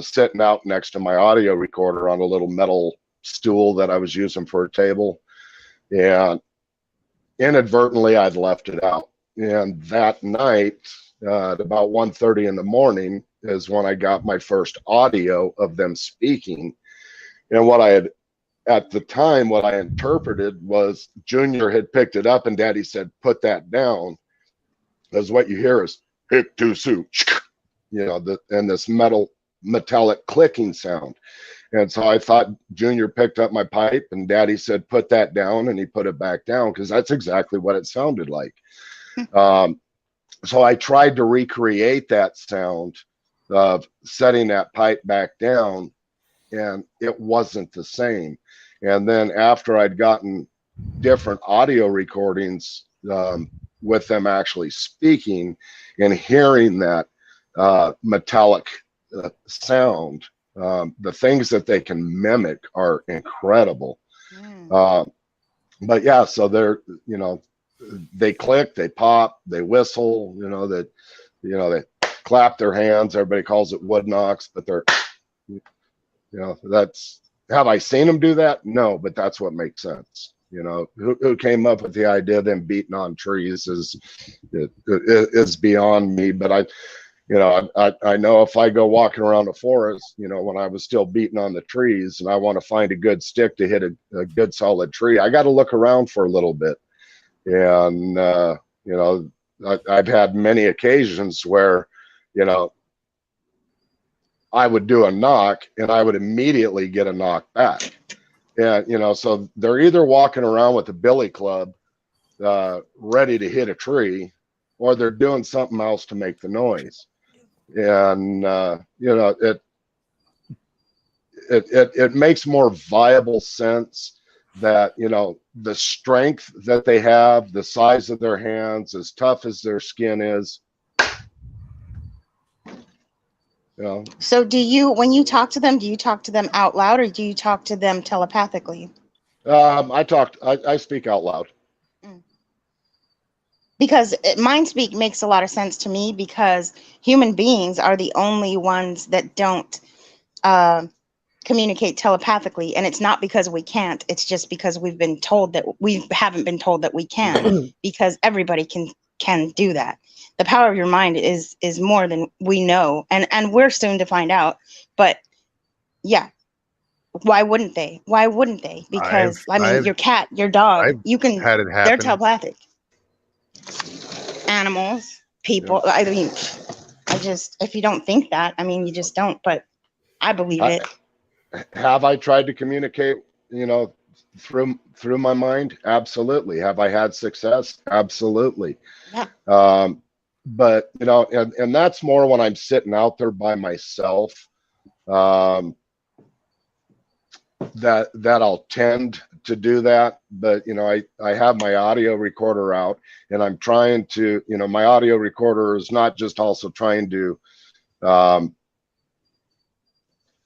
sitting out next to my audio recorder on a little metal stool that I was using for a table, and inadvertently I'd left it out. And that night, at about 1:30 in the morning, is when I got my first audio of them speaking. And at the time, what I interpreted was Junior had picked it up and Daddy said, "Put that down." Because what you hear is "hick to Sue," and this metallic clicking sound. And so I thought Junior picked up my pipe and Daddy said, "Put that down," and he put it back down, because that's exactly what it sounded like. So I tried to recreate that sound of setting that pipe back down, and it wasn't the same. And then after I'd gotten different audio recordings with them actually speaking and hearing that metallic sound, the things that they can mimic are incredible. But yeah, so they're, they click, they pop, they whistle, they clap their hands. Everybody calls it wood knocks, but they're, that's, have I seen them do that? No, but that's what makes sense. Who came up with the idea of them beating on trees is beyond me. But I know if I go walking around the forest, when I was still beating on the trees and I want to find a good stick to hit a good solid tree, I got to look around for a little bit. And, I've had many occasions where, I would do a knock and I would immediately get a knock back. And, you know, so they're either walking around with a billy club ready to hit a tree, or they're doing something else to make the noise. And, you know, it makes more viable sense that, you know, the strength that they have, the size of their hands, as tough as their skin is, you know. So do you, when you talk to them, do you talk to them out loud or do you talk to them telepathically? I speak out loud. Because mind speak makes a lot of sense to me, because human beings are the only ones that don't communicate telepathically. And it's not because we can't, it's just because we've been told that we haven't been told that we can, because everybody can do that. The power of your mind is more than we know, and we're soon to find out. But yeah, why wouldn't they? Why wouldn't they? Because I mean, your cat, your dog, you can, had it happen. they're telepathic. Animals, people, I mean, if you don't think that, I mean, you just don't, but I believe it. Have I tried to communicate, you know, through my mind? Absolutely. Have I had success? Absolutely. Yeah. But, you know, and that's more when I'm sitting out there by myself, that I'll tend to do that. But, you know, I have my audio recorder out, and I'm trying to, you know, my audio recorder is not just also trying to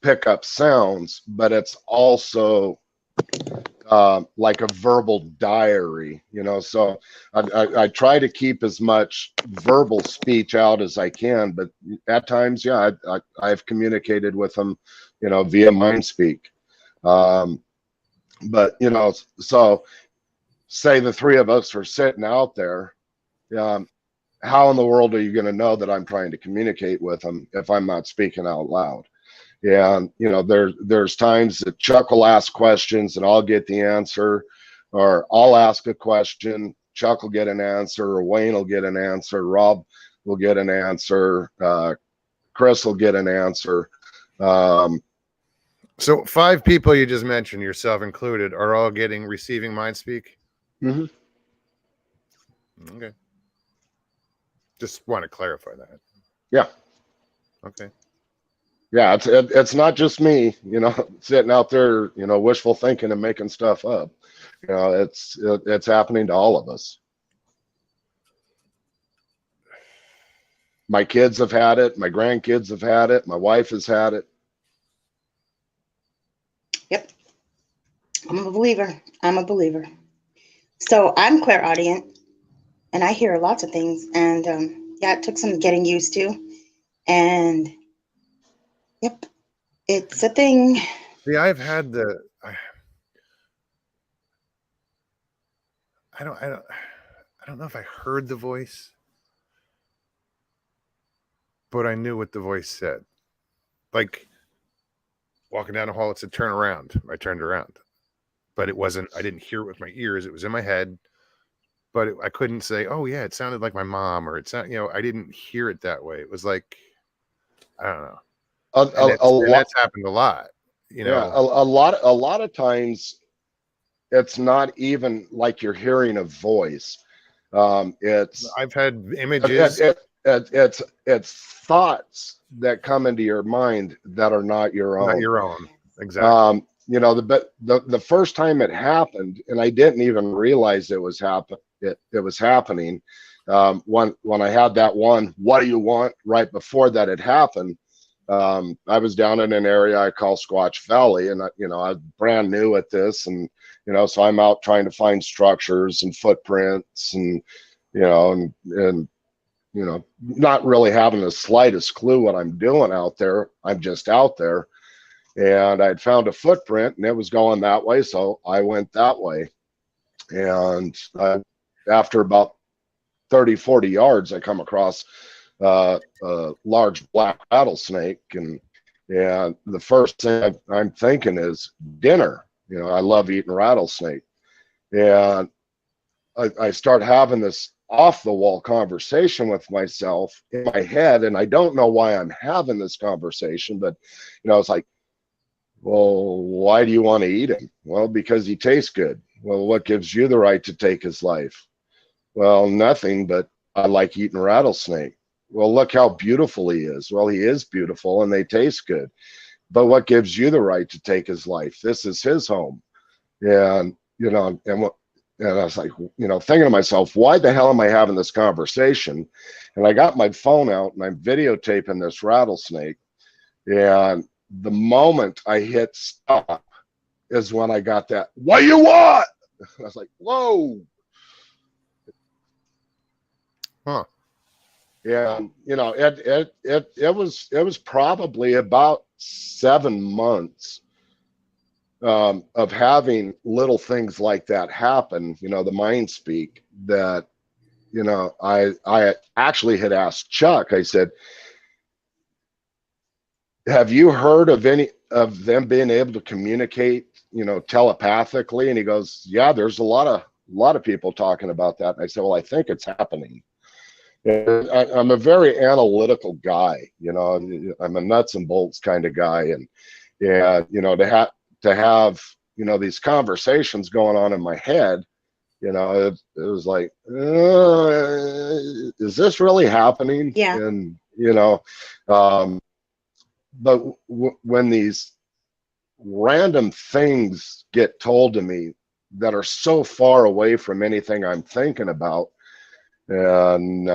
pick up sounds, but it's also like a verbal diary, you know. So I try to keep as much verbal speech out as I can, but at times, yeah, I've communicated with them, you know, via mind speak. But, you know, so say the three of us are sitting out there, how in the world are you going to know that I'm trying to communicate with them if I'm not speaking out loud? And, you know, there's times that Chuck will ask questions and I'll get the answer, or I'll ask a question, Chuck will get an answer, or Wayne will get an answer, Rob will get an answer, Chris will get an answer. So 5 people you just mentioned, yourself included, are all receiving mind speak? Mm-hmm. Okay. Just want to clarify that. Yeah. Okay. Yeah, it's not just me, you know, sitting out there, you know, wishful thinking and making stuff up. You know, it's happening to all of us. My kids have had it. My grandkids have had it. My wife has had it. Yep. I'm a believer. I'm a believer. So I'm clairaudient, and I hear lots of things. And yeah, it took some getting used to. And yep, it's a thing. See, I've had I don't know if I heard the voice, but I knew what the voice said. Like walking down the hall, it said turn around. I turned around, but it wasn't. I didn't hear it with my ears. It was in my head, but I couldn't say, "Oh yeah, it sounded like my mom," or it's not. You know, I didn't hear it that way. It was like, I don't know. And that's happened a lot. You know, yeah, a lot of times it's not even like you're hearing a voice. It's I've had images. It's thoughts that come into your mind that are not your own. Not your own. Exactly. You know, the first time it happened, and I didn't even realize it was happening. When I had that one, what do you want? Right before that had happened, I was down in an area I call Squatch Valley, and you know, I'm brand new at this, and you know, so I'm out trying to find structures and footprints, and you know, and you know, not really having the slightest clue what I'm doing out there. I'm just out there, and I'd found a footprint, and it was going that way, so I went that way, and after about 30-40 yards, I come across a large black rattlesnake, and the first thing I'm thinking is dinner. You know, I love eating rattlesnake, and I start having this off the wall conversation with myself in my head, and I don't know why I'm having this conversation, but it's like, well, why do you want to eat him? Well, because he tastes good. Well, what gives you the right to take his life? Well, nothing, but I like eating rattlesnake. Well, look how beautiful he is. Well, he is beautiful and they taste good. But what gives you the right to take his life? This is his home. And, and I was like, thinking to myself, why the hell am I having this conversation? And I got my phone out and I'm videotaping this rattlesnake. And the moment I hit stop is when I got that, what do you want? I was like, whoa. Huh. And it was probably about 7 months of having little things like that happen, the mind speak that, I actually had asked Chuck, I said, have you heard of any of them being able to communicate, telepathically? And he goes, yeah, there's a lot of people talking about that. And I said, well, I think it's happening. I'm a very analytical guy, I'm a nuts and bolts kind of guy. And to have, these conversations going on in my head, it was like, is this really happening? Yeah. And, but when these random things get told to me that are so far away from anything I'm thinking about, and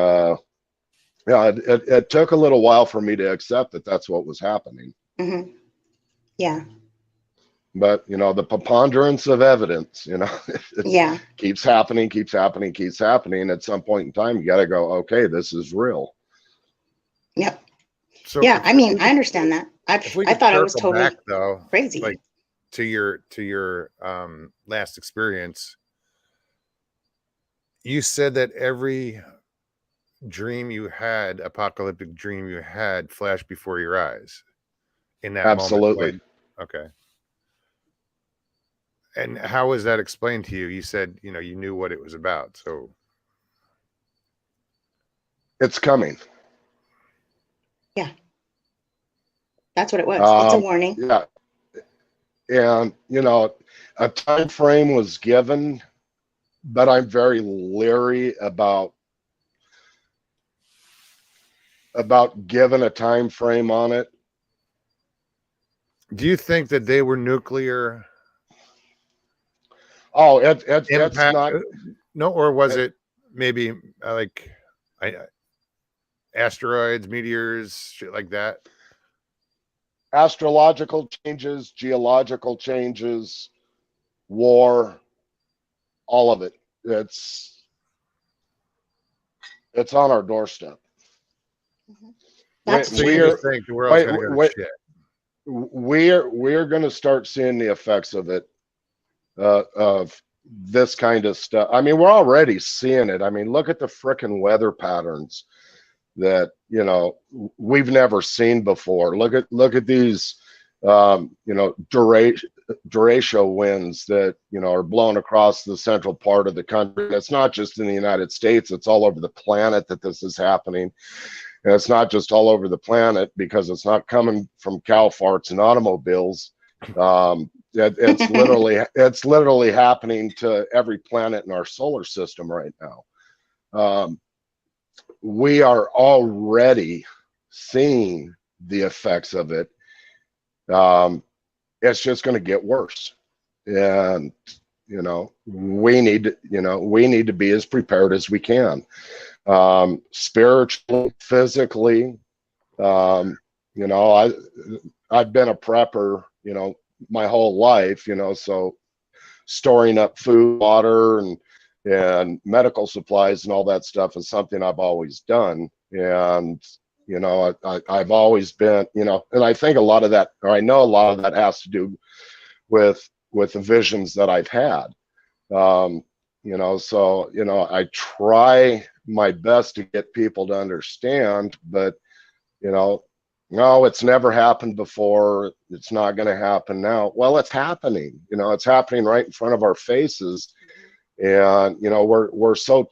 it took a little while for me to accept that that's what was happening. Mm-hmm. Yeah. But the preponderance of evidence, Yeah. keeps happening. At some point in time, you got to go, okay, this is real. Yep. So Yeah, I mean, I understand that. I thought I was totally back, though, crazy. like to your last experience. You said that every dream you had, apocalyptic dream you had, flashed before your eyes in that Absolutely. moment. Okay. And how was that explained to you? You said, you knew what it was about. So it's coming. Yeah. That's what it was. It's a warning. Yeah. And, a time frame was given, but I'm very leery about giving a time frame on it. do you think that they were nuclear? Oh, it's not. No, or was it maybe like asteroids, meteors, shit like that? Astrological changes, geological changes, war, all of it. It's on our doorstep. That's So you think the world's going to go to shit? We're going to start seeing the effects of it, of this kind of stuff. I mean, we're already seeing it. I mean, look at the frickin' weather patterns that we've never seen before. Look at these derecho winds that are blowing across the central part of the country. And it's not just in the United States, it's all over the planet that this is happening. And it's not just all over the planet because it's not coming from cow farts and automobiles. It's literally happening to every planet in our solar system right now. We are already seeing the effects of it. It's just going to get worse, and we need to be as prepared as we can, spiritually, physically. I've been a prepper, my whole life, so storing up food, water, and medical supplies and all that stuff is something I've always done. And, I've always been, and I think a lot of that, or I know a lot of that has to do with the visions that I've had. I try my best to get people to understand, but, no, it's never happened before. It's not going to happen now. Well, it's happening. It's happening right in front of our faces, and we're so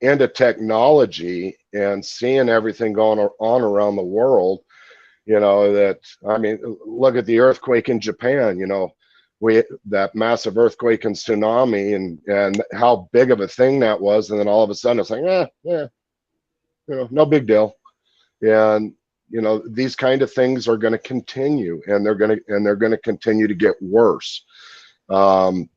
into technology and seeing everything going on around the world, you know, that, I mean, look at the earthquake in Japan, you know, that massive earthquake and tsunami, and how big of a thing that was. And then all of a sudden it's like, yeah, you know, no big deal. And, you know, these kind of things are going to continue, and they're going to continue to get worse. I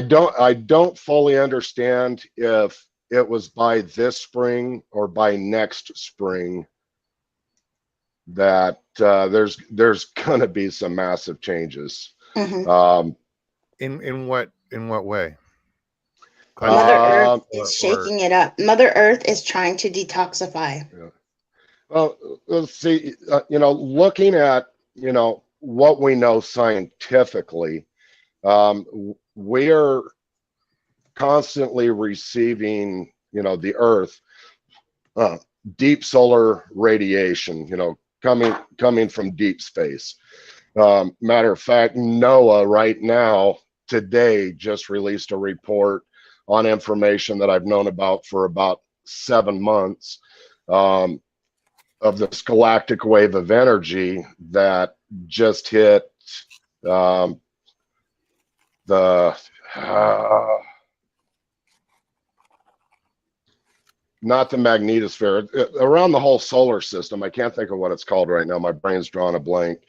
don't fully understand if it was by this spring or by next spring that there's going to be some massive changes. Mm-hmm. In what way? Mother Earth is shaking it up. Mother Earth is trying to detoxify. Yeah. Well, let's see. You know, looking at, you know, what we know scientifically, we are constantly receiving, you know, the Earth, deep solar radiation, you know, coming from deep space. Matter of fact, NOAA right now, today, just released a report on information that I've known about for about 7 months, of this galactic wave of energy that just hit the not the magnetosphere, around the whole solar system. I can't think of what it's called right now. My brain's drawing a blank.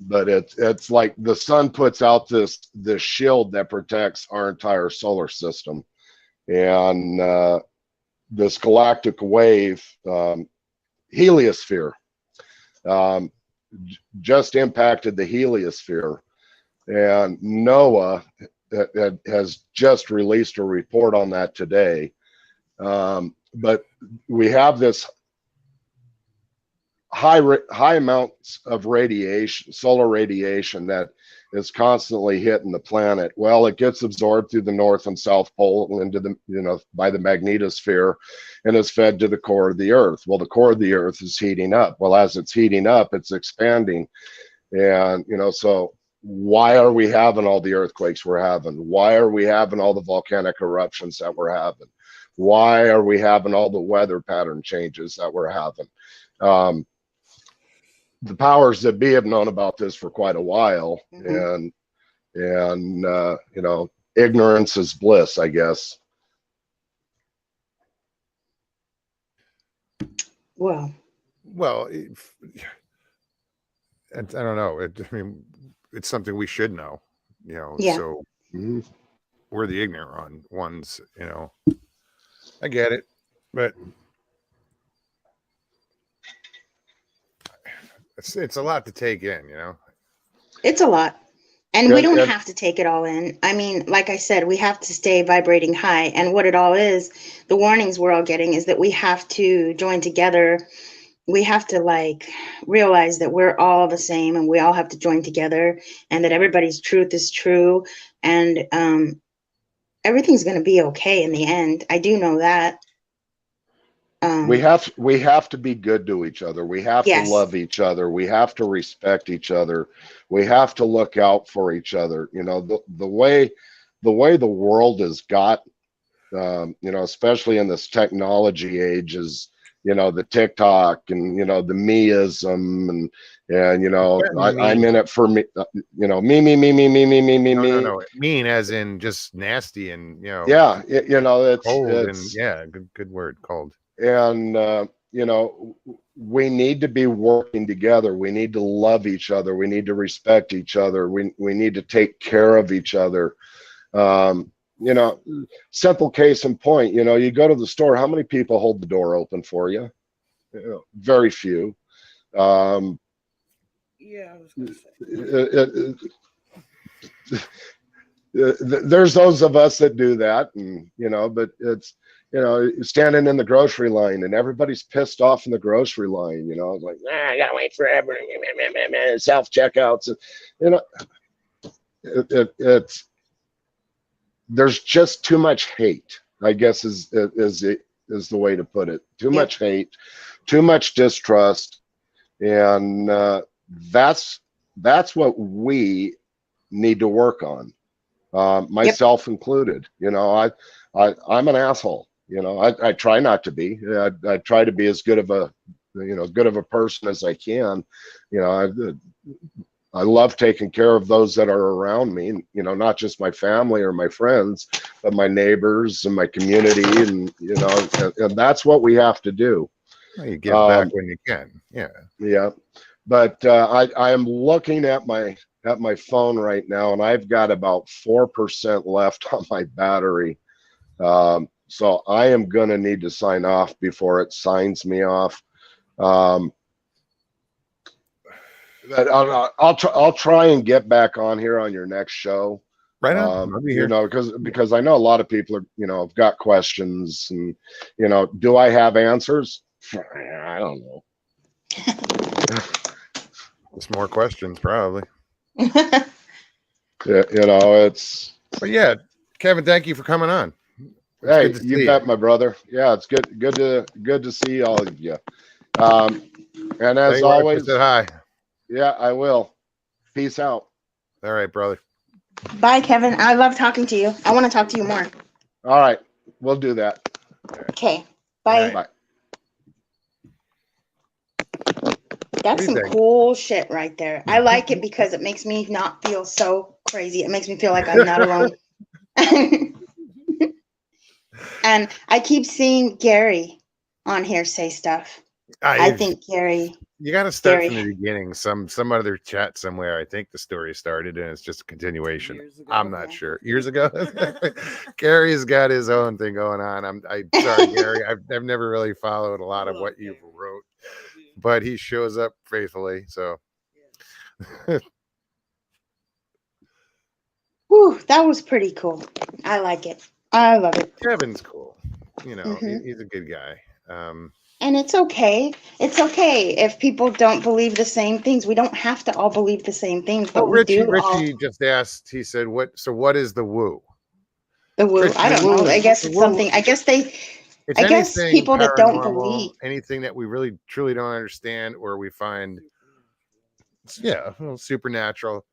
But it's like the sun puts out this shield that protects our entire solar system, and this galactic wave, heliosphere, just impacted the heliosphere, and NOAA has just released a report on that today. But we have this high amounts of radiation, solar radiation, that is constantly hitting the planet. Well, it gets absorbed through the North and South Pole into the, you know, by the magnetosphere, and is fed to the core of the Earth. Well, the core of the Earth is heating up. Well, as it's heating up, it's expanding. And, you know, so why are we having all the earthquakes we're having? Why are we having all the volcanic eruptions that we're having? Why are we having all the weather pattern changes that we're having? The powers that be have known about this for quite a while, and you know, ignorance is bliss, I guess. Well, I don't know. I mean, it's something we should know, you know. Yeah. So we're the ignorant ones, you know. I get it, but it's a lot to take in, you know. it's a lot. And we don't have to take it all in. I mean, like I said, we have to stay vibrating high. And what it all is, the warnings we're all getting is that we have to join together. We have to like realize that we're all the same, and we all have to join together, and that everybody's truth is true. And everything's going to be okay in the end. I do know that. We have to be good to each other. We have Yes. to love each other. We have to respect each other. We have to look out for each other. You know, the way the world has got, you know, especially in this technology age, is, you know, the TikTok and, you know, the meism, and you know, I'm in it for me, you know, me. No, mean as in just nasty, and, you know. Yeah, you know, it's cold, and yeah, good word, cold. And you know, we need to be working together. We need to love each other. We need to respect each other. We need to take care of each other. You know, simple case in point, you know, you go to the store, how many people hold the door open for you? You know, very few. Yeah, I was gonna say. There's those of us that do that, and, you know, but it's, you know, standing in the grocery line and everybody's pissed off in the grocery line, you know, like, I gotta wait forever, self checkouts, you know, it's, there's just too much hate, I guess is the way to put it. Too much hate, too much distrust, and that's that's what we need to work on, myself included. You know, I'm an asshole. You know, I try not to be. I try to be as good of a, good of a person as I can. You know, I love taking care of those that are around me, you know, not just my family or my friends, but my neighbors and my community. And, and that's what we have to do. Well, you give back when you can. Yeah. Yeah. But I am looking at my phone right now, and I've got about 4% left on my battery. So I am going to need to sign off before it signs me off. But I'll try and get back on here on your next show. Right on. I'll be here. Because I know a lot of people are, have got questions, and, do I have answers? I don't know. There's more questions, probably. Yeah, it's. But yeah, Kevin, thank you for coming on. Hey, you bet, my brother. Yeah, it's good to see all of you. And as always, said hi. Yeah, I will. Peace out. All right, brother. Bye, Kevin. I love talking to you. I want to talk to you more. All right, we'll do that. Okay. Bye. Bye. That's some cool shit right there. I like it because it makes me not feel so crazy. It makes me feel like I'm not alone. And I keep seeing Gary on here say stuff. I think Gary. You got to start from the beginning. Some other chat somewhere. I think the story started, and it's just a continuation. I'm not sure. Years ago, Gary's got his own thing going on. I'm sorry, Gary. I've never really followed a lot of what you wrote, but he shows up faithfully. So, whew, that was pretty cool. I like it. I love it. Kevin's cool. He's a good guy. And it's okay. It's okay if people don't believe the same things. We don't have to all believe the same things, but Richie just asked. He said, "What is the woo?" The woo. Richie, I don't know. I guess it's something. I guess people that don't believe anything that we really truly don't understand, or we find, a little supernatural.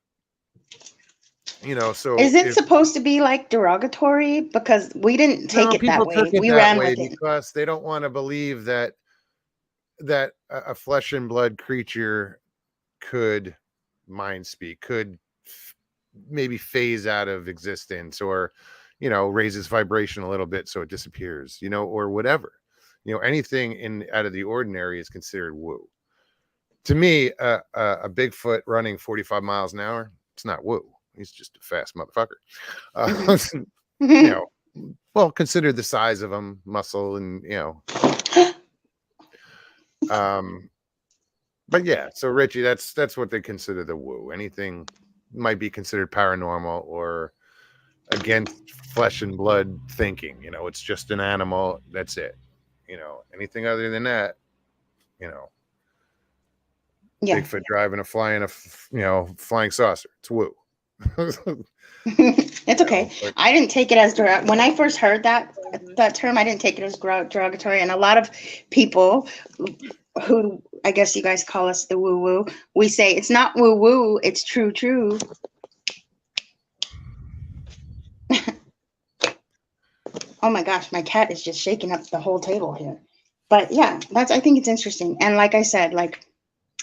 So is it supposed to be like derogatory? Because we didn't take it that way. We ran with it because they don't want to believe that a flesh and blood creature could mind speak, could maybe phase out of existence, or raise its vibration a little bit so it disappears, or whatever. Anything out of the ordinary is considered woo. To me, a Bigfoot running 45 miles an hour, it's not woo. He's just a fast motherfucker. Well, consider the size of him, muscle, and but yeah. So Richie, that's what they consider the woo. Anything might be considered paranormal or against flesh and blood thinking. It's just an animal. That's it. Anything other than that, Bigfoot driving a flying saucer. It's woo. It's okay. I didn't take it as when I first heard that term. I didn't take it as derogatory, and a lot of people who I guess you guys call us the woo woo, we say it's not woo woo, it's true. Oh my gosh, my cat is just shaking up the whole table here. But yeah, I think it's interesting, and like I said,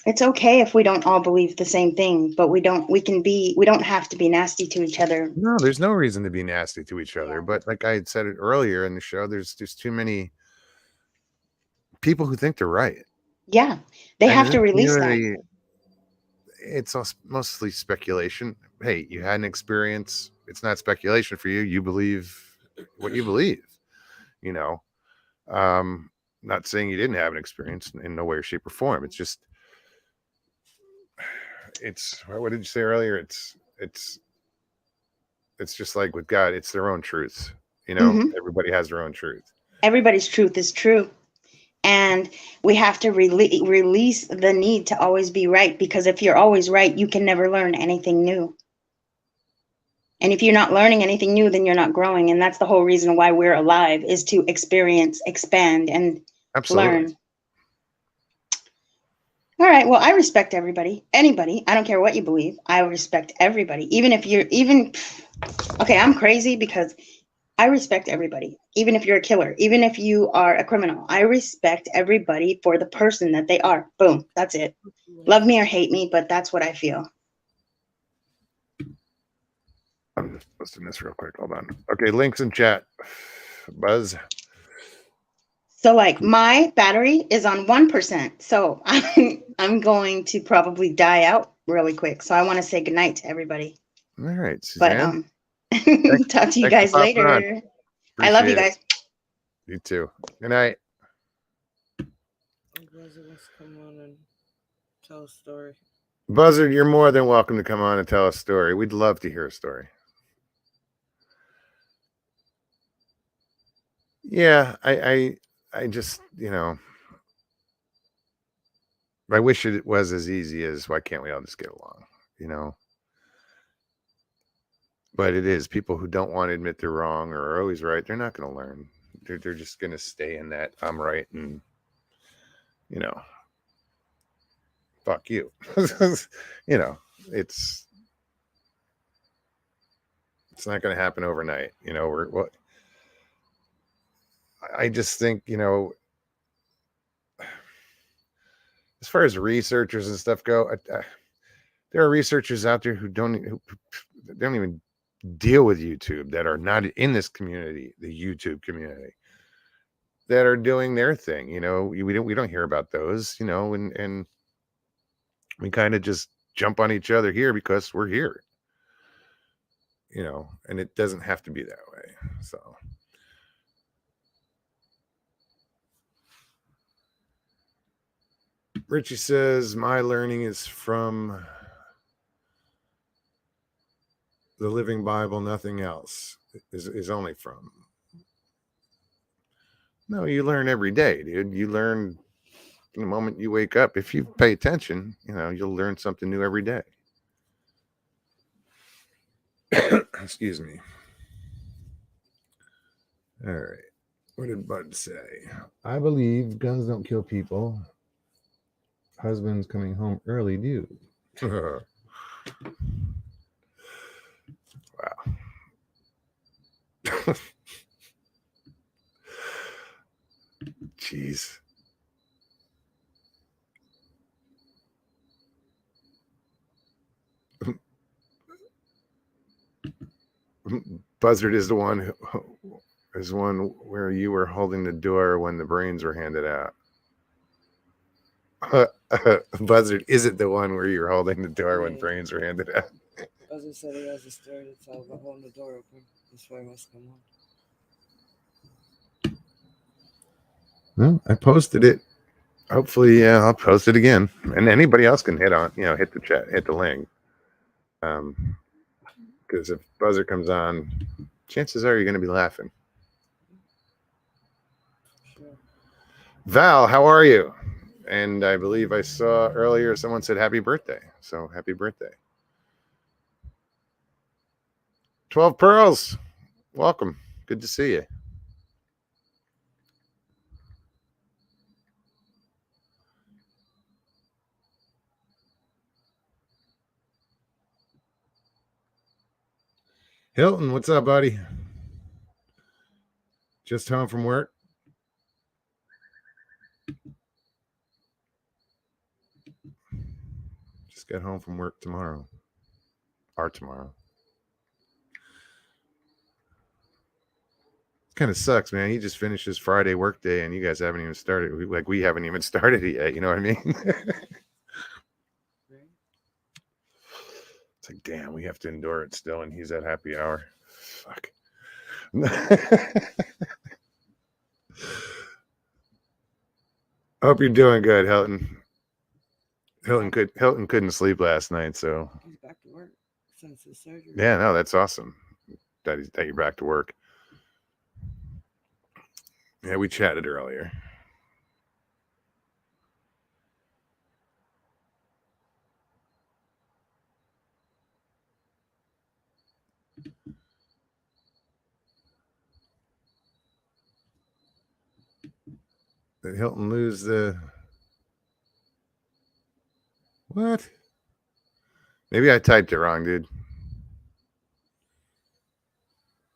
it's okay if we don't all believe the same thing, but we don't have to be nasty to each other. No, there's no reason to be nasty to each other. But like I had said it earlier in the show, there's too many people who think they're right. Yeah, they have to release that. It's mostly speculation. Hey, you had an experience. It's not speculation for you. You believe what you believe. Not saying you didn't have an experience in no way, shape, or form. It's just. What did you say earlier? It's just like with God, it's their own truth. Everybody has their own truth. Everybody's truth is true. And we have to release the need to always be right, because if you're always right, you can never learn anything new. And if you're not learning anything new, then you're not growing. And that's the whole reason why we're alive, is to experience, expand, and learn. All right. Well, I respect everybody. Anybody. I don't care what you believe. I respect everybody. Even if you're okay, I'm crazy because I respect everybody. Even if you're a killer, even if you are a criminal, I respect everybody for the person that they are. Boom. That's it. Love me or hate me, but that's what I feel. I'm just posting this real quick. Hold on. Okay, links in chat. Buzz. So like my battery is on 1%. So I'm going to probably die out really quick. So I want to say goodnight to everybody. All right, Suzanne. But talk to you guys later. I love you guys. You too. Good night. Buzzard wants to come on and tell a story. Buzzard, you're more than welcome to come on and tell a story. We'd love to hear a story. Yeah, I just, I wish it was as easy as why can't we all just get along, But it is. People who don't want to admit they're wrong or are always right, they're not going to learn. They're just going to stay in that I'm right and, fuck you. It's not going to happen overnight. I just think, as far as researchers and stuff go, there are researchers out there who don't even deal with YouTube, that are not in this community, the YouTube community, that are doing their thing. We don't hear about those, and we kind of just jump on each other here because we're here, and it doesn't have to be that way. So Richie says, my learning is from the Living Bible, nothing else is only from. No, you learn every day, dude. You learn the moment you wake up. If you pay attention, you'll learn something new every day. Excuse me. All right. What did Bud say? I believe guns don't kill people. Husbands coming home early do. Wow. Jeez. Buzzard is the one where you were holding the door when the brains were handed out. Buzzard isn't the one where you're holding the door when brains were handed out. Buzzard said he has a story to tell about holding the door open. That's why he wants to come on. Well, I posted it. Hopefully, I'll post it again, and anybody else can hit the chat, hit the link. Because if Buzzard comes on, chances are you're going to be laughing. Sure. Val, how are you? And I believe I saw earlier someone said happy birthday. So happy birthday. 12 Pearls. Welcome. Good to see you. Hilton, what's up, buddy? Just home from work? Just got home from work tomorrow. Kind of sucks, man. He just finished his Friday work day and you guys haven't even started. We haven't even started it yet. You know what I mean? It's like, damn, we have to endure it still. And he's at happy hour. Fuck. Hope you're doing good, Hilton. Hilton couldn't sleep last night, so he's back to work since his surgery. Yeah, no, that's awesome. That you're back to work. Yeah, we chatted earlier. Did Hilton lose the What? Maybe I typed it wrong, dude.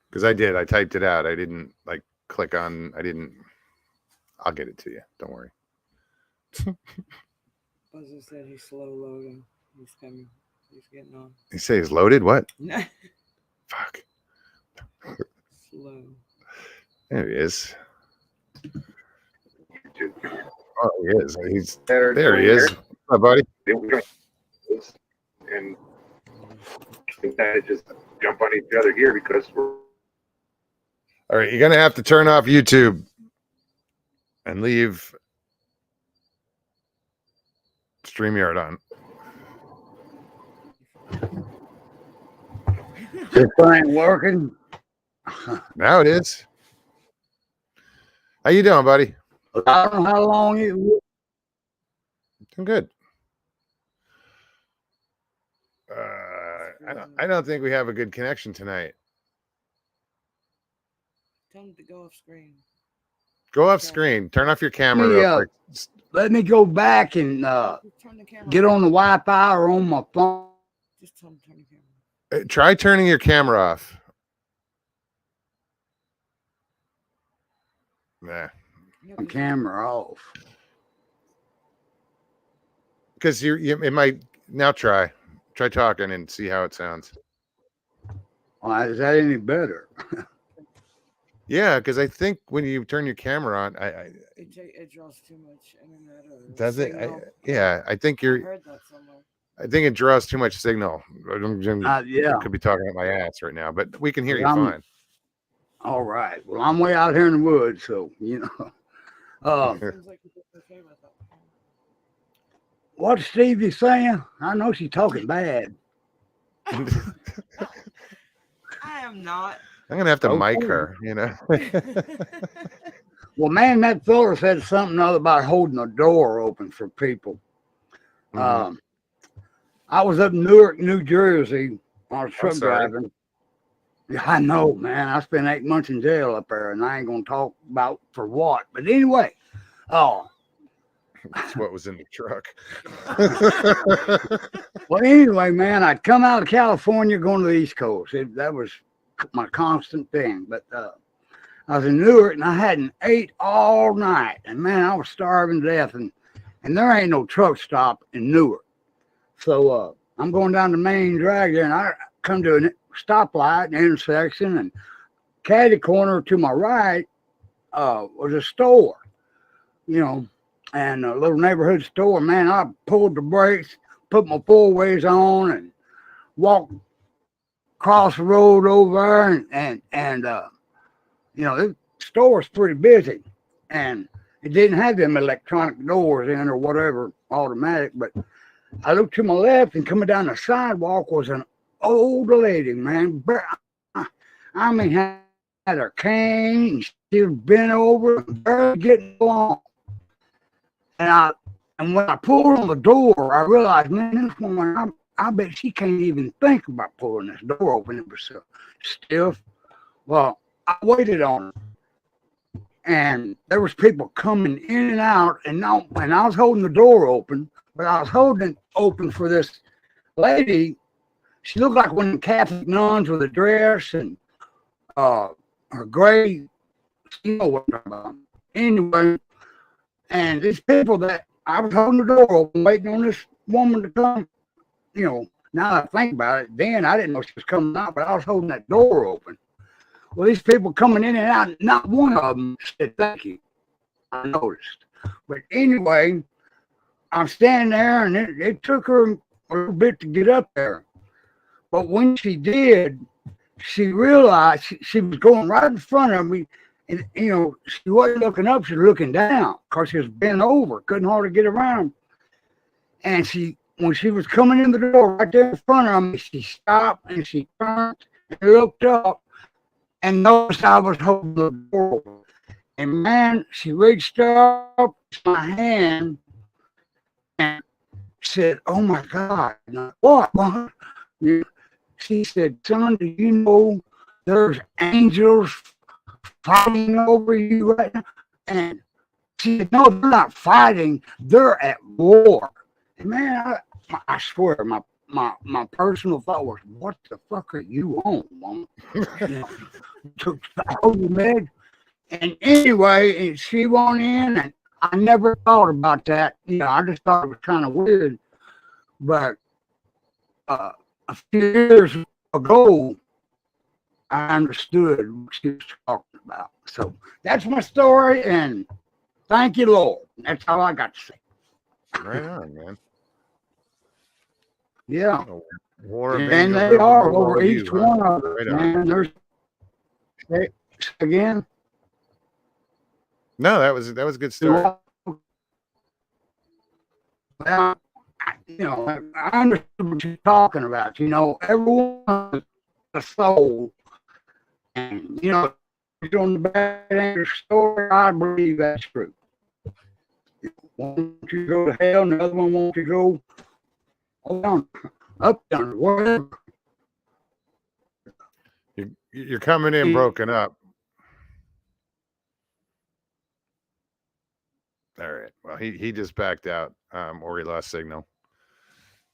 Because I did. I typed it out. I didn't like click on. I didn't. I'll get it to you. Don't worry. Buzzer said he's slow loading. He's coming. He's getting on. You say he's loaded? What? Fuck. Slow. There he is. Oh, he is. He's there. He is. Hi, buddy. And we kind of just jump on each other here because we're. All right, you're gonna have to turn off YouTube and leave StreamYard on. This ain't working. Now it is. How you doing, buddy? I don't know how long it will. I'm good. I don't think we have a good connection tonight. Tell him to go off screen. Go off screen. Turn off your camera real quick. Let me go back and Turn the camera get off. on the Wi-Fi or on my phone. Just tell him to turn the camera. Try turning your camera off. Nah. The camera off. Because it might now try talking and see how it sounds. Well, is that any better? Yeah, because I think when you turn your camera on, It draws too much internet. Or does it? signal. I think I heard that somewhere. I think it draws too much signal. Yeah. I could be talking at my ass right now, but we can hear you I'm- fine. All right. Well, I'm way out here in the woods, so you know. Seems like you're okay with that. What's Stevie saying? I know she's talking bad. I am not. I'm gonna have to Okay. mic her, you know. Well, man, that fella said something other about holding the door open for people. Mhm. I was up in Newark, New Jersey. I was truck sorry. driving. Yeah, I know, man. I spent 8 months in jail up there, and I ain't gonna talk about for what. But anyway, That's what was in the truck. well, anyway, man, I'd come out of California going to the East Coast. That was my constant thing. But I was in Newark, and I hadn't ate all night, and man, I was starving to death, and there ain't no truck stop in Newark. So I'm going down the main drag there, and I come to a stoplight, an intersection, and caddy corner to my right was a store, you know, and a little neighborhood store. Man, I pulled the brakes, put my four ways on, and walked across the road over there, and you know, the store's pretty busy, and it didn't have them electronic doors in or whatever, automatic. But I looked to my left, and coming down the sidewalk was an old lady, man. I mean, had her cane, she was bent over, barely getting along. And when I pulled on the door, I realized, man, this woman, I bet she can't even think about pulling this door open. It was so stiff. Well, I waited on her, and there was people coming in and out, and I was holding the door open, but I was holding it open for this lady. She looked like one of the Catholic nuns with a dress and her gray, you know what I'm talking about. Anyway, and these people that I was holding the door open, waiting on this woman to come, you know, now that I think about it, then I didn't know she was coming out, but I was holding that door open. Well, these people coming in and out, not one of them said thank you. I noticed. But anyway, I'm standing there, and it took her a little bit to get up there. But when she did, she realized she was going right in front of me. And, you know, she wasn't looking up, she was looking down because she was bent over, couldn't hardly get around. And when she was coming in the door right there in front of me, she stopped and she turned and looked up and noticed I was holding the door. And man, she reached up to my hand and said, "Oh my God." What? She said, "Son, do you know there's angels fighting over you right now?" And she said, "No, they're not fighting. They're at war." And man, I swear, my personal thought was, what the fuck are you on, Mom? You know, took hold of Meg. And anyway, and she went in, and I never thought about that. You know, I just thought it was kind of weird. But a few years ago, I understood what she was talking about. So that's my story, and thank you, Lord. That's all I got to say. Right on, man. Yeah. Oh, War of And Angels they are all over each you, huh? one of them, Right on. man. There's again. No, that was a good story. Well, you know, I understood what you're talking about. You know, everyone has a soul, and you know, on the bad end of the story, I believe that's true. One wants you to go to hell, and the other one wants you to go down, up, down, whatever. You're coming in broken up. All right. Well, he just backed out, or he lost signal.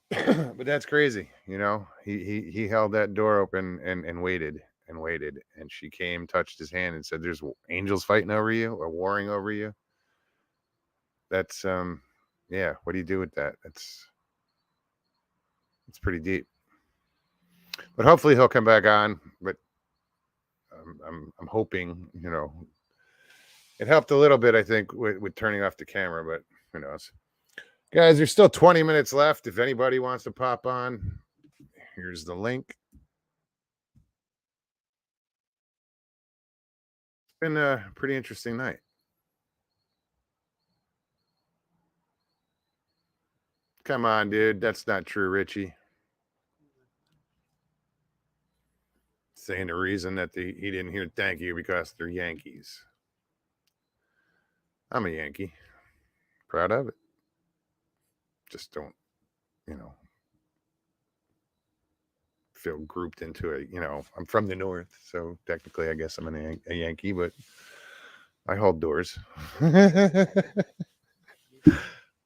But that's crazy, you know. He held that door open and waited and waited, and she came, touched his hand, and said, "There's angels fighting over you or warring over you." That's yeah. What do you do with that? It's pretty deep. But hopefully he'll come back on. But I'm hoping, you know, it helped a little bit, I think, with turning off the camera, but who knows. Guys, there's still 20 minutes left. If anybody wants to pop on, here's the link. It's been a pretty interesting night. Come on, dude. That's not true, Richie. Saying the reason that he didn't hear thank you because they're Yankees. I'm a Yankee. Proud of it. Just don't, you know, feel grouped into it. You know, I'm from the North, so technically I guess I'm a Yankee, but I hold doors.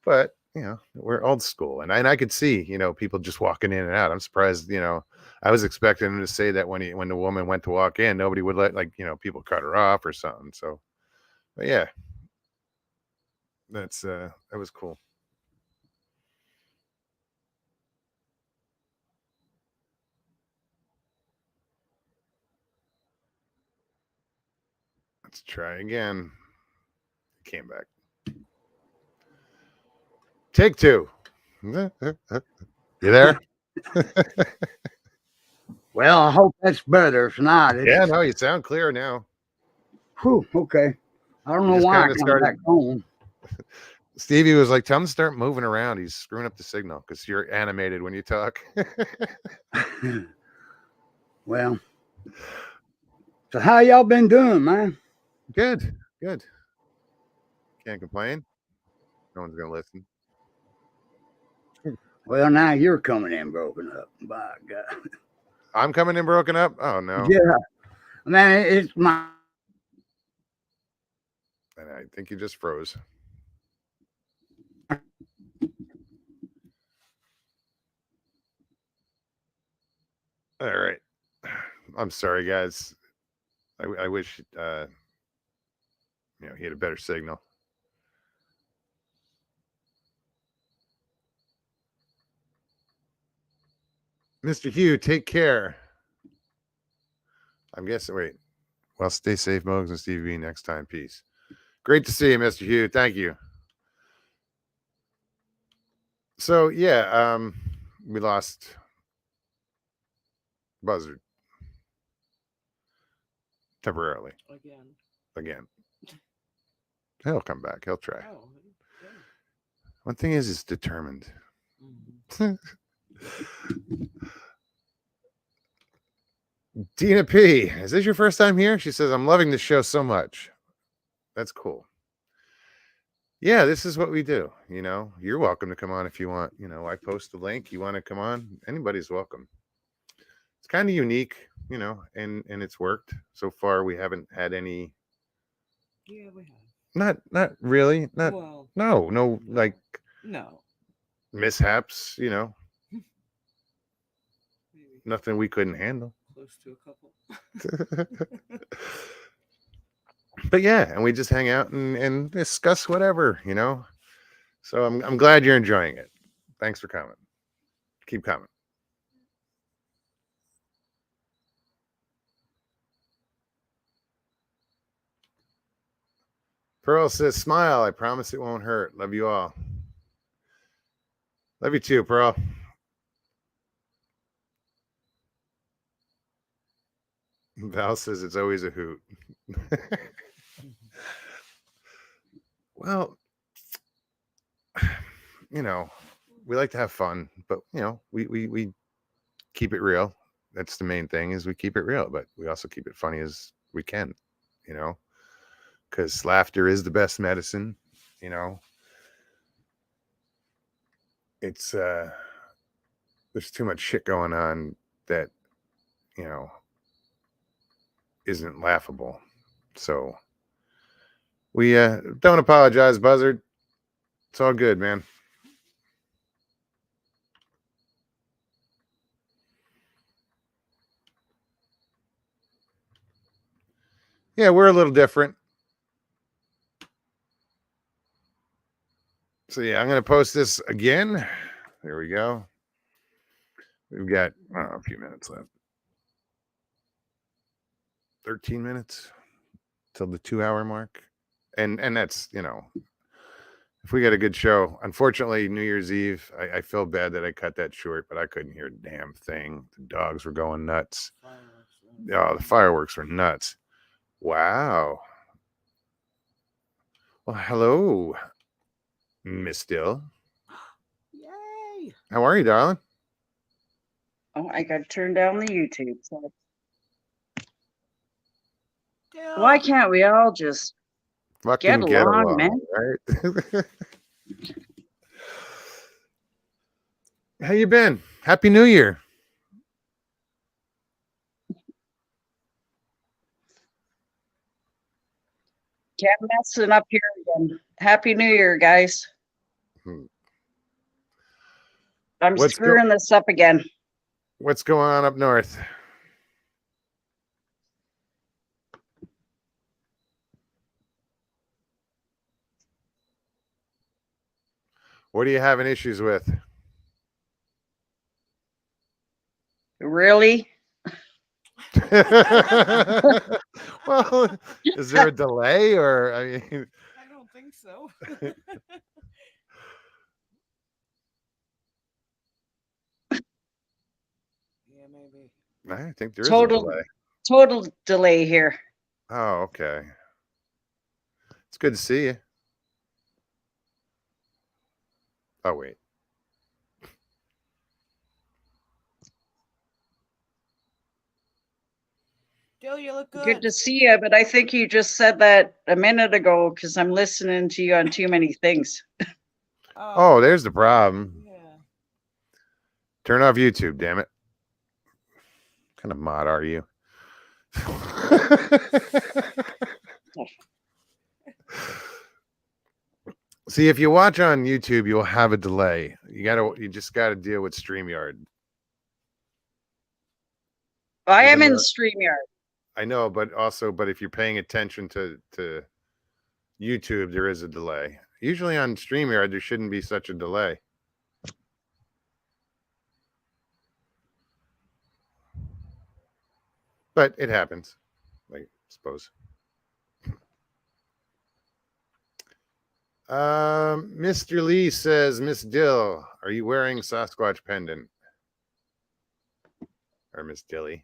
But, you know, we're old school. And I could see, you know, people just walking in and out. I'm surprised, you know, I was expecting him to say that when the woman went to walk in, nobody would let, like, you know, people cut her off or something. So, but yeah, that was cool. Let's try again. Came back. Take two. You there? Well, I hope that's better. If not, it's, Yeah, no, you sound clear now. Whew, okay. I don't know just why I kinda come started- back home. Stevie was like, tell him to start moving around. He's screwing up the signal because you're animated when you talk. Well, so how y'all been doing, man? Good. Can't complain. No one's going to listen. Well, now you're coming in broken up. By God. I'm coming in broken up? Oh, no. Yeah. Man, it's my. And I think you just froze. All right. I'm sorry, guys. I wish, you know, he had a better signal. Mr. Hugh, take care. I'm guessing, wait. Well, stay safe, Mogs and Stevie B. Next time. Peace. Great to see you, Mr. Hugh. Thank you. So, yeah, we lost Buzzard temporarily. Again. He'll come back. He'll try. Oh, yeah. One thing is, he's determined. Dina P, is this your first time here? She says, I'm loving the show so much. That's cool. Yeah, this is what we do. You know, you're welcome to come on if you want. You know, I post the link. You want to come on? Anybody's welcome. It's kind of unique, you know, and it's worked so far. We haven't had any. Yeah, we have. Not really. Not. Well, No. Like. no. mishaps, you know, Maybe nothing we couldn't handle. close to a couple. But yeah, and we just hang out and discuss whatever, you know. So I'm glad you're enjoying it. Thanks for coming. Keep coming. Pearl says, smile. I promise it won't hurt. Love you all. Love you too, Pearl. Val says it's always a hoot. Well, you know, we like to have fun, but you know, we keep it real. That's the main thing, is we keep it real, but we also keep it funny as we can, you know, because laughter is the best medicine, you know. It's there's too much shit going on that, you know, isn't laughable. So we don't apologize, Buzzard. It's all good, man. Yeah, we're a little different. So yeah, I'm gonna post this again. There we go. We've got a few minutes left. 13 minutes till the 2-hour mark. And that's, you know, if we got a good show. Unfortunately, New Year's Eve, I feel bad that I cut that short, but I couldn't hear a damn thing. The dogs were going nuts. Oh, the fireworks were nuts. Wow. Well, hello, Miss Dill. Yay! How are you, darling? Oh, I got to turn down the YouTube. So Dill. why can't we all just Fucking get along, man? right? How you been? Happy New Year. Can't mess it up here again. Happy New Year, guys. I'm What's screwing this up again. What's going on up north? What are you having issues with? Really? Well, is there a delay, or I mean, I don't think so. Yeah, maybe. I think there is a Total, delay. total delay here. Oh, okay. It's good to see you. Oh, wait. Dill, you look Good good. to see you, but I think you just said that a minute ago because I'm listening to you on too many things. Oh, there's the problem. Yeah. Turn off YouTube, damn it. What kind of mod are you? See, if you watch on YouTube, you'll have a delay. You just gotta deal with StreamYard. I am Even in though- StreamYard. I know, but if you're paying attention to YouTube, there is a delay. Usually on StreamYard, there shouldn't be such a delay. But it happens, I suppose. Mr. Lee says, Miss Dill, are you wearing Sasquatch pendant? Or Miss Dilly?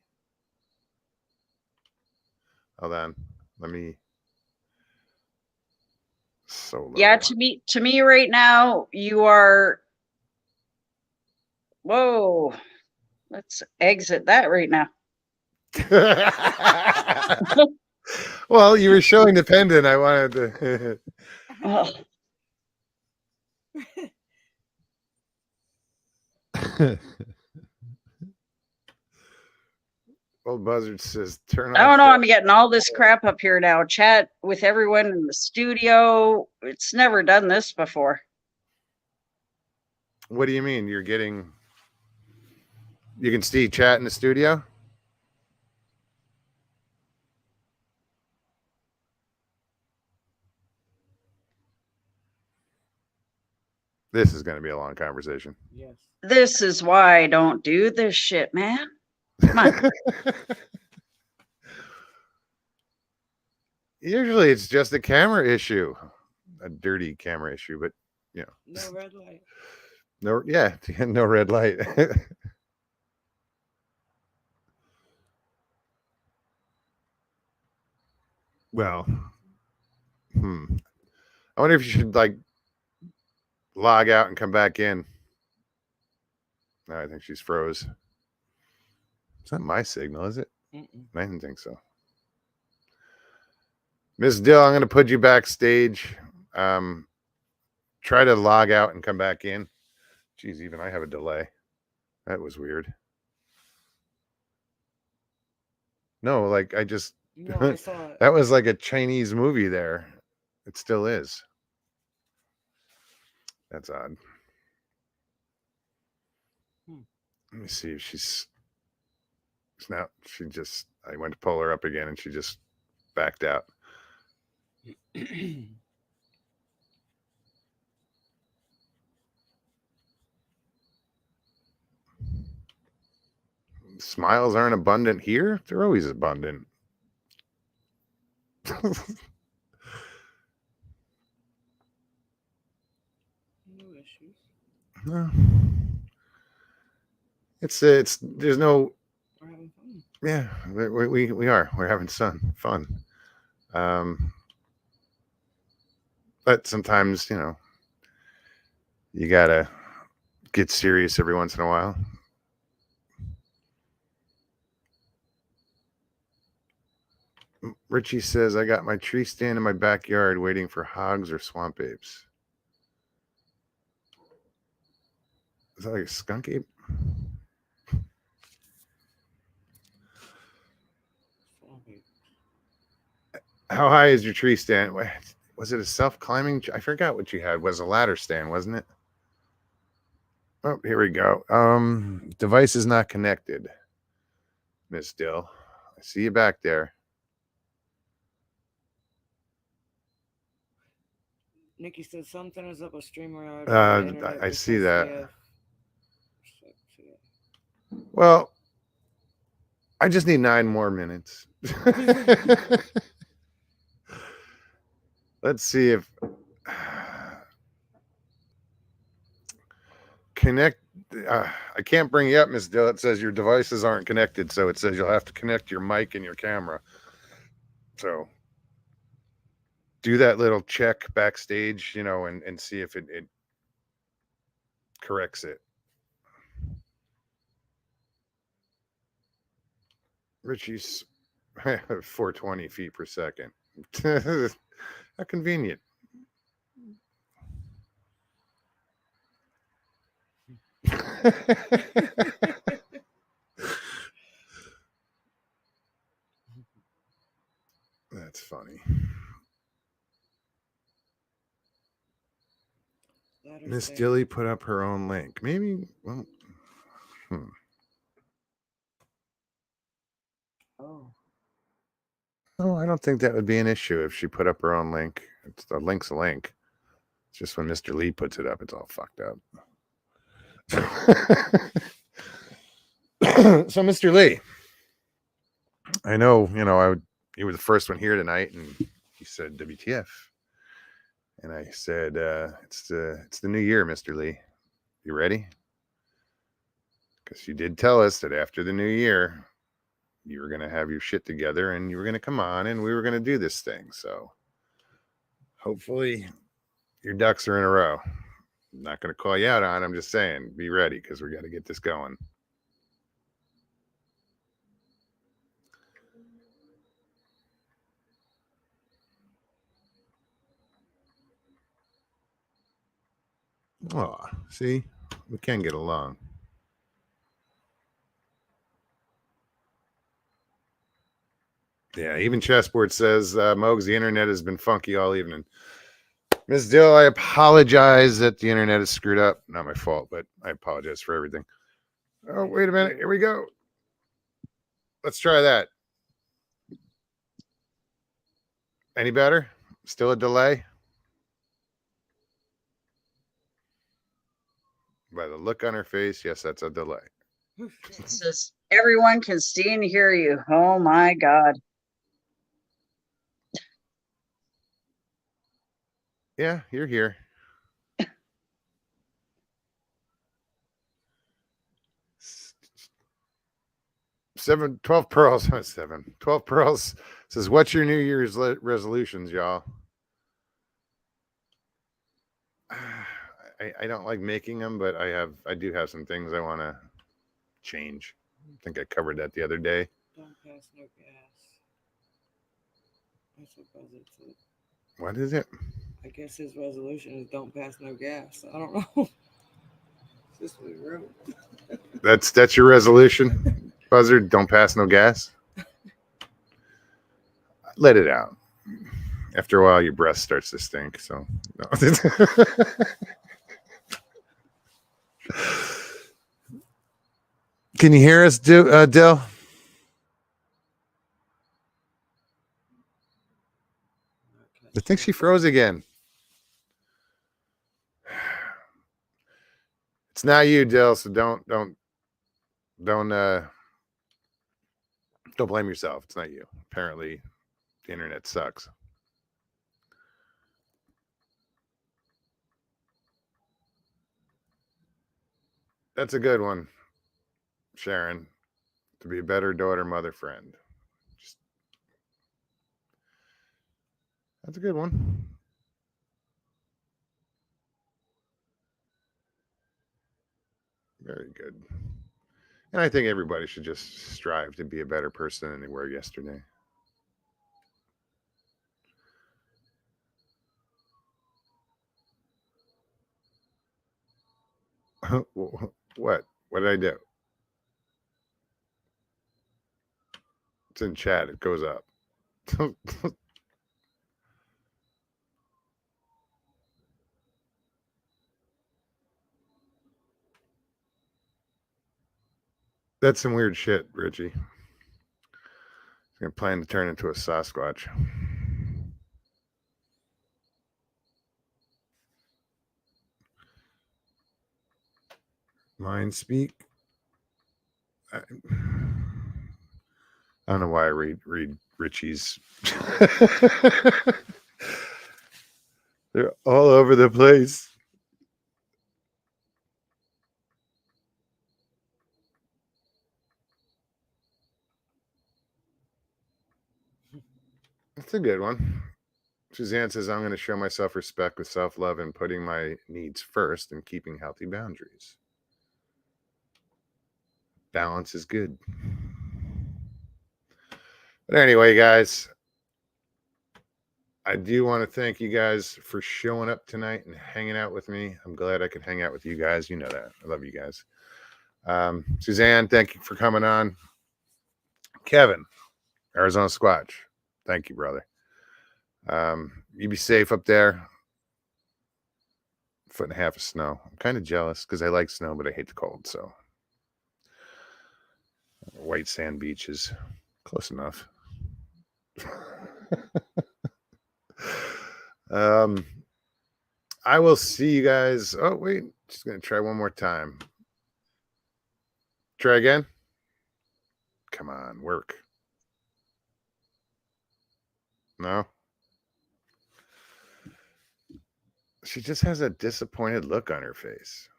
Hold on. Let me. So low. Yeah, to me right now, you are. Whoa. Let's exit that right now. Well, you were showing the pendant. I wanted to. Oh, Old Buzzard says, turn off. I don't know. I'm getting all this crap up here now. Chat with everyone in the studio. It's never done this before. What do you mean? You're getting? You can see chat in the studio. This is going to be a long conversation. Yes. This is why I don't do this shit, man. Come on. Usually it's just a camera issue, a dirty camera issue, but you know, No red light. no, yeah, no red light. Well, I wonder if you should like log out and come back in. No, I think she's froze. It's not my signal, is it? Mm-mm. I didn't think so. Miss Dill, I'm going to put you backstage. Try to log out and come back in. Geez, even I have a delay. That was weird. No, like I just No, I saw it. that was like a Chinese movie there. It still is. That's odd. Let me see if she's now. She just. I went to pull her up again, and she just backed out. Smiles aren't abundant here. They're always abundant. No issues. No. It's there's no. We're having fun. Yeah, we are. We're having fun. But sometimes, you know, you gotta get serious every once in a while. Richie says, I got my tree stand in my backyard waiting for hogs or swamp apes. Is that like a skunk ape? How high is your tree stand? Was it a self-climbing? I forgot what you had. Was a ladder stand, wasn't it? Oh, here we go. Device is not connected. Miss Dill, I see you back there. Nikki said something is up a streamer. I see that. Well, I just need 9 more minutes. Let's see if connect. I can't bring you up, Miss Dill. It says your devices aren't connected, so it says you'll have to connect your mic and your camera. So do that little check backstage, you know, and see if it corrects it. Richie's 420 feet per second. How convenient. That's funny. Miss Dilly put up her own link. Maybe. Well, Oh, I don't think that would be an issue if she put up her own link. It's the link's a link. It's just when Mr. Lee puts it up, it's all fucked up. So, Mr. Lee, I know, you know, you were the first one here tonight, and you said WTF, and I said it's the new year, Mr. Lee. You ready? Because you did tell us that after the new year, you were going to have your shit together and you were going to come on and we were going to do this thing. So hopefully your ducks are in a row. I'm not going to call you out on it. I'm just saying, be ready because we got to get this going. Oh, see, we can get along. Yeah, even Chessboard says, Mogs, the internet has been funky all evening. Miss Dill, I apologize that the internet is screwed up. Not my fault, but I apologize for everything. Oh, wait a minute. Here we go. Let's try that. Any better? Still a delay? By the look on her face, yes, that's a delay. It says everyone can see and hear you. Oh my God. Yeah, you're here. 12 pearls. 12 pearls says, what's your New Year's resolutions, y'all? I don't like making them, but I do have some things I want to change. I think I covered that the other day. Don't pass no gas. That's what buzzards said. What is it? I guess his resolution is don't pass no gas. I don't know. Is this what he wrote? That's your resolution, Buzzard? Don't pass no gas? Let it out. After a while, your breath starts to stink. So, no. Can you hear us, Dill? I think she froze again. It's not you, Dill. So don't blame yourself. It's not you. Apparently, the internet sucks. That's a good one, Sharon. To be a better daughter, mother, friend. That's a good one. Very good. And I think everybody should just strive to be a better person than they were yesterday. What? What did I do? It's in chat. It goes up. That's some weird shit, Richie. I'm gonna plan to turn into a Sasquatch. Mind speak. I don't know why I read Richie's. They're all over the place. That's a good one. Suzanne says, I'm going to show myself respect with self-love and putting my needs first and keeping healthy boundaries. Balance is good. But anyway, guys, I do want to thank you guys for showing up tonight and hanging out with me. I'm glad I could hang out with you guys. You know that. I love you guys. Suzanne, thank you for coming on. Kevin, Arizona Squatch, thank you, brother. You be safe up there. 1.5 feet of snow. I'm kind of jealous because I like snow, but I hate the cold. So white sand beaches, close enough. I will see you guys. Oh, wait. Just going to try one more time. Try again. Come on, work. No. She just has a disappointed look on her face.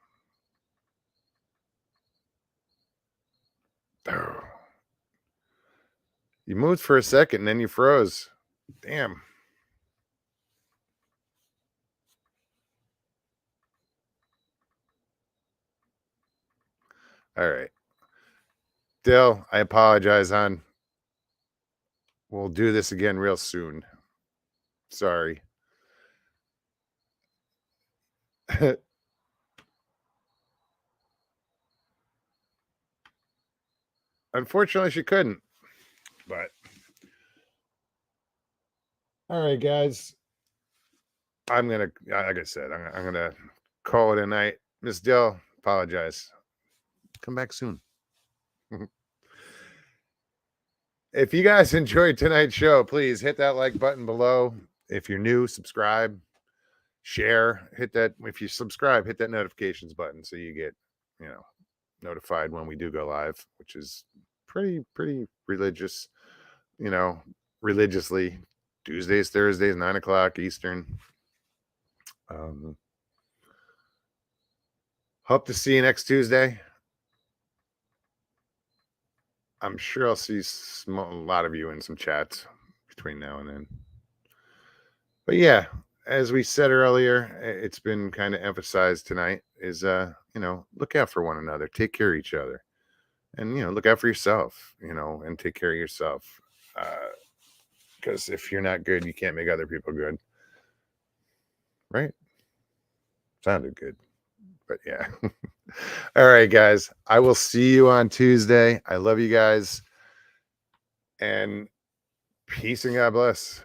Oh. You moved for a second and then you froze. Damn. All right. Dill, I apologize, hon. We'll do this again real soon. Sorry. Unfortunately, she couldn't. But all right, guys. I'm gonna, like I said, I'm gonna call it a night. Miss Dill, apologize. Come back soon. If you guys enjoyed tonight's show, please hit that like button below. If you're new, subscribe, share, hit that. If you subscribe, hit that notifications button so you get, notified when we do go live, which is pretty religious, religiously Tuesdays, Thursdays, 9:00 Eastern. Hope to see you next Tuesday. I'm sure I'll see a lot of you in some chats between now and then. But yeah, as we said earlier, it's been kind of emphasized tonight is, look out for one another, take care of each other, and, look out for yourself, and take care of yourself. Because if you're not good, you can't make other people good. Right? Sounded good. But yeah. All right, guys. I will see you on Tuesday. I love you guys. And peace and God bless.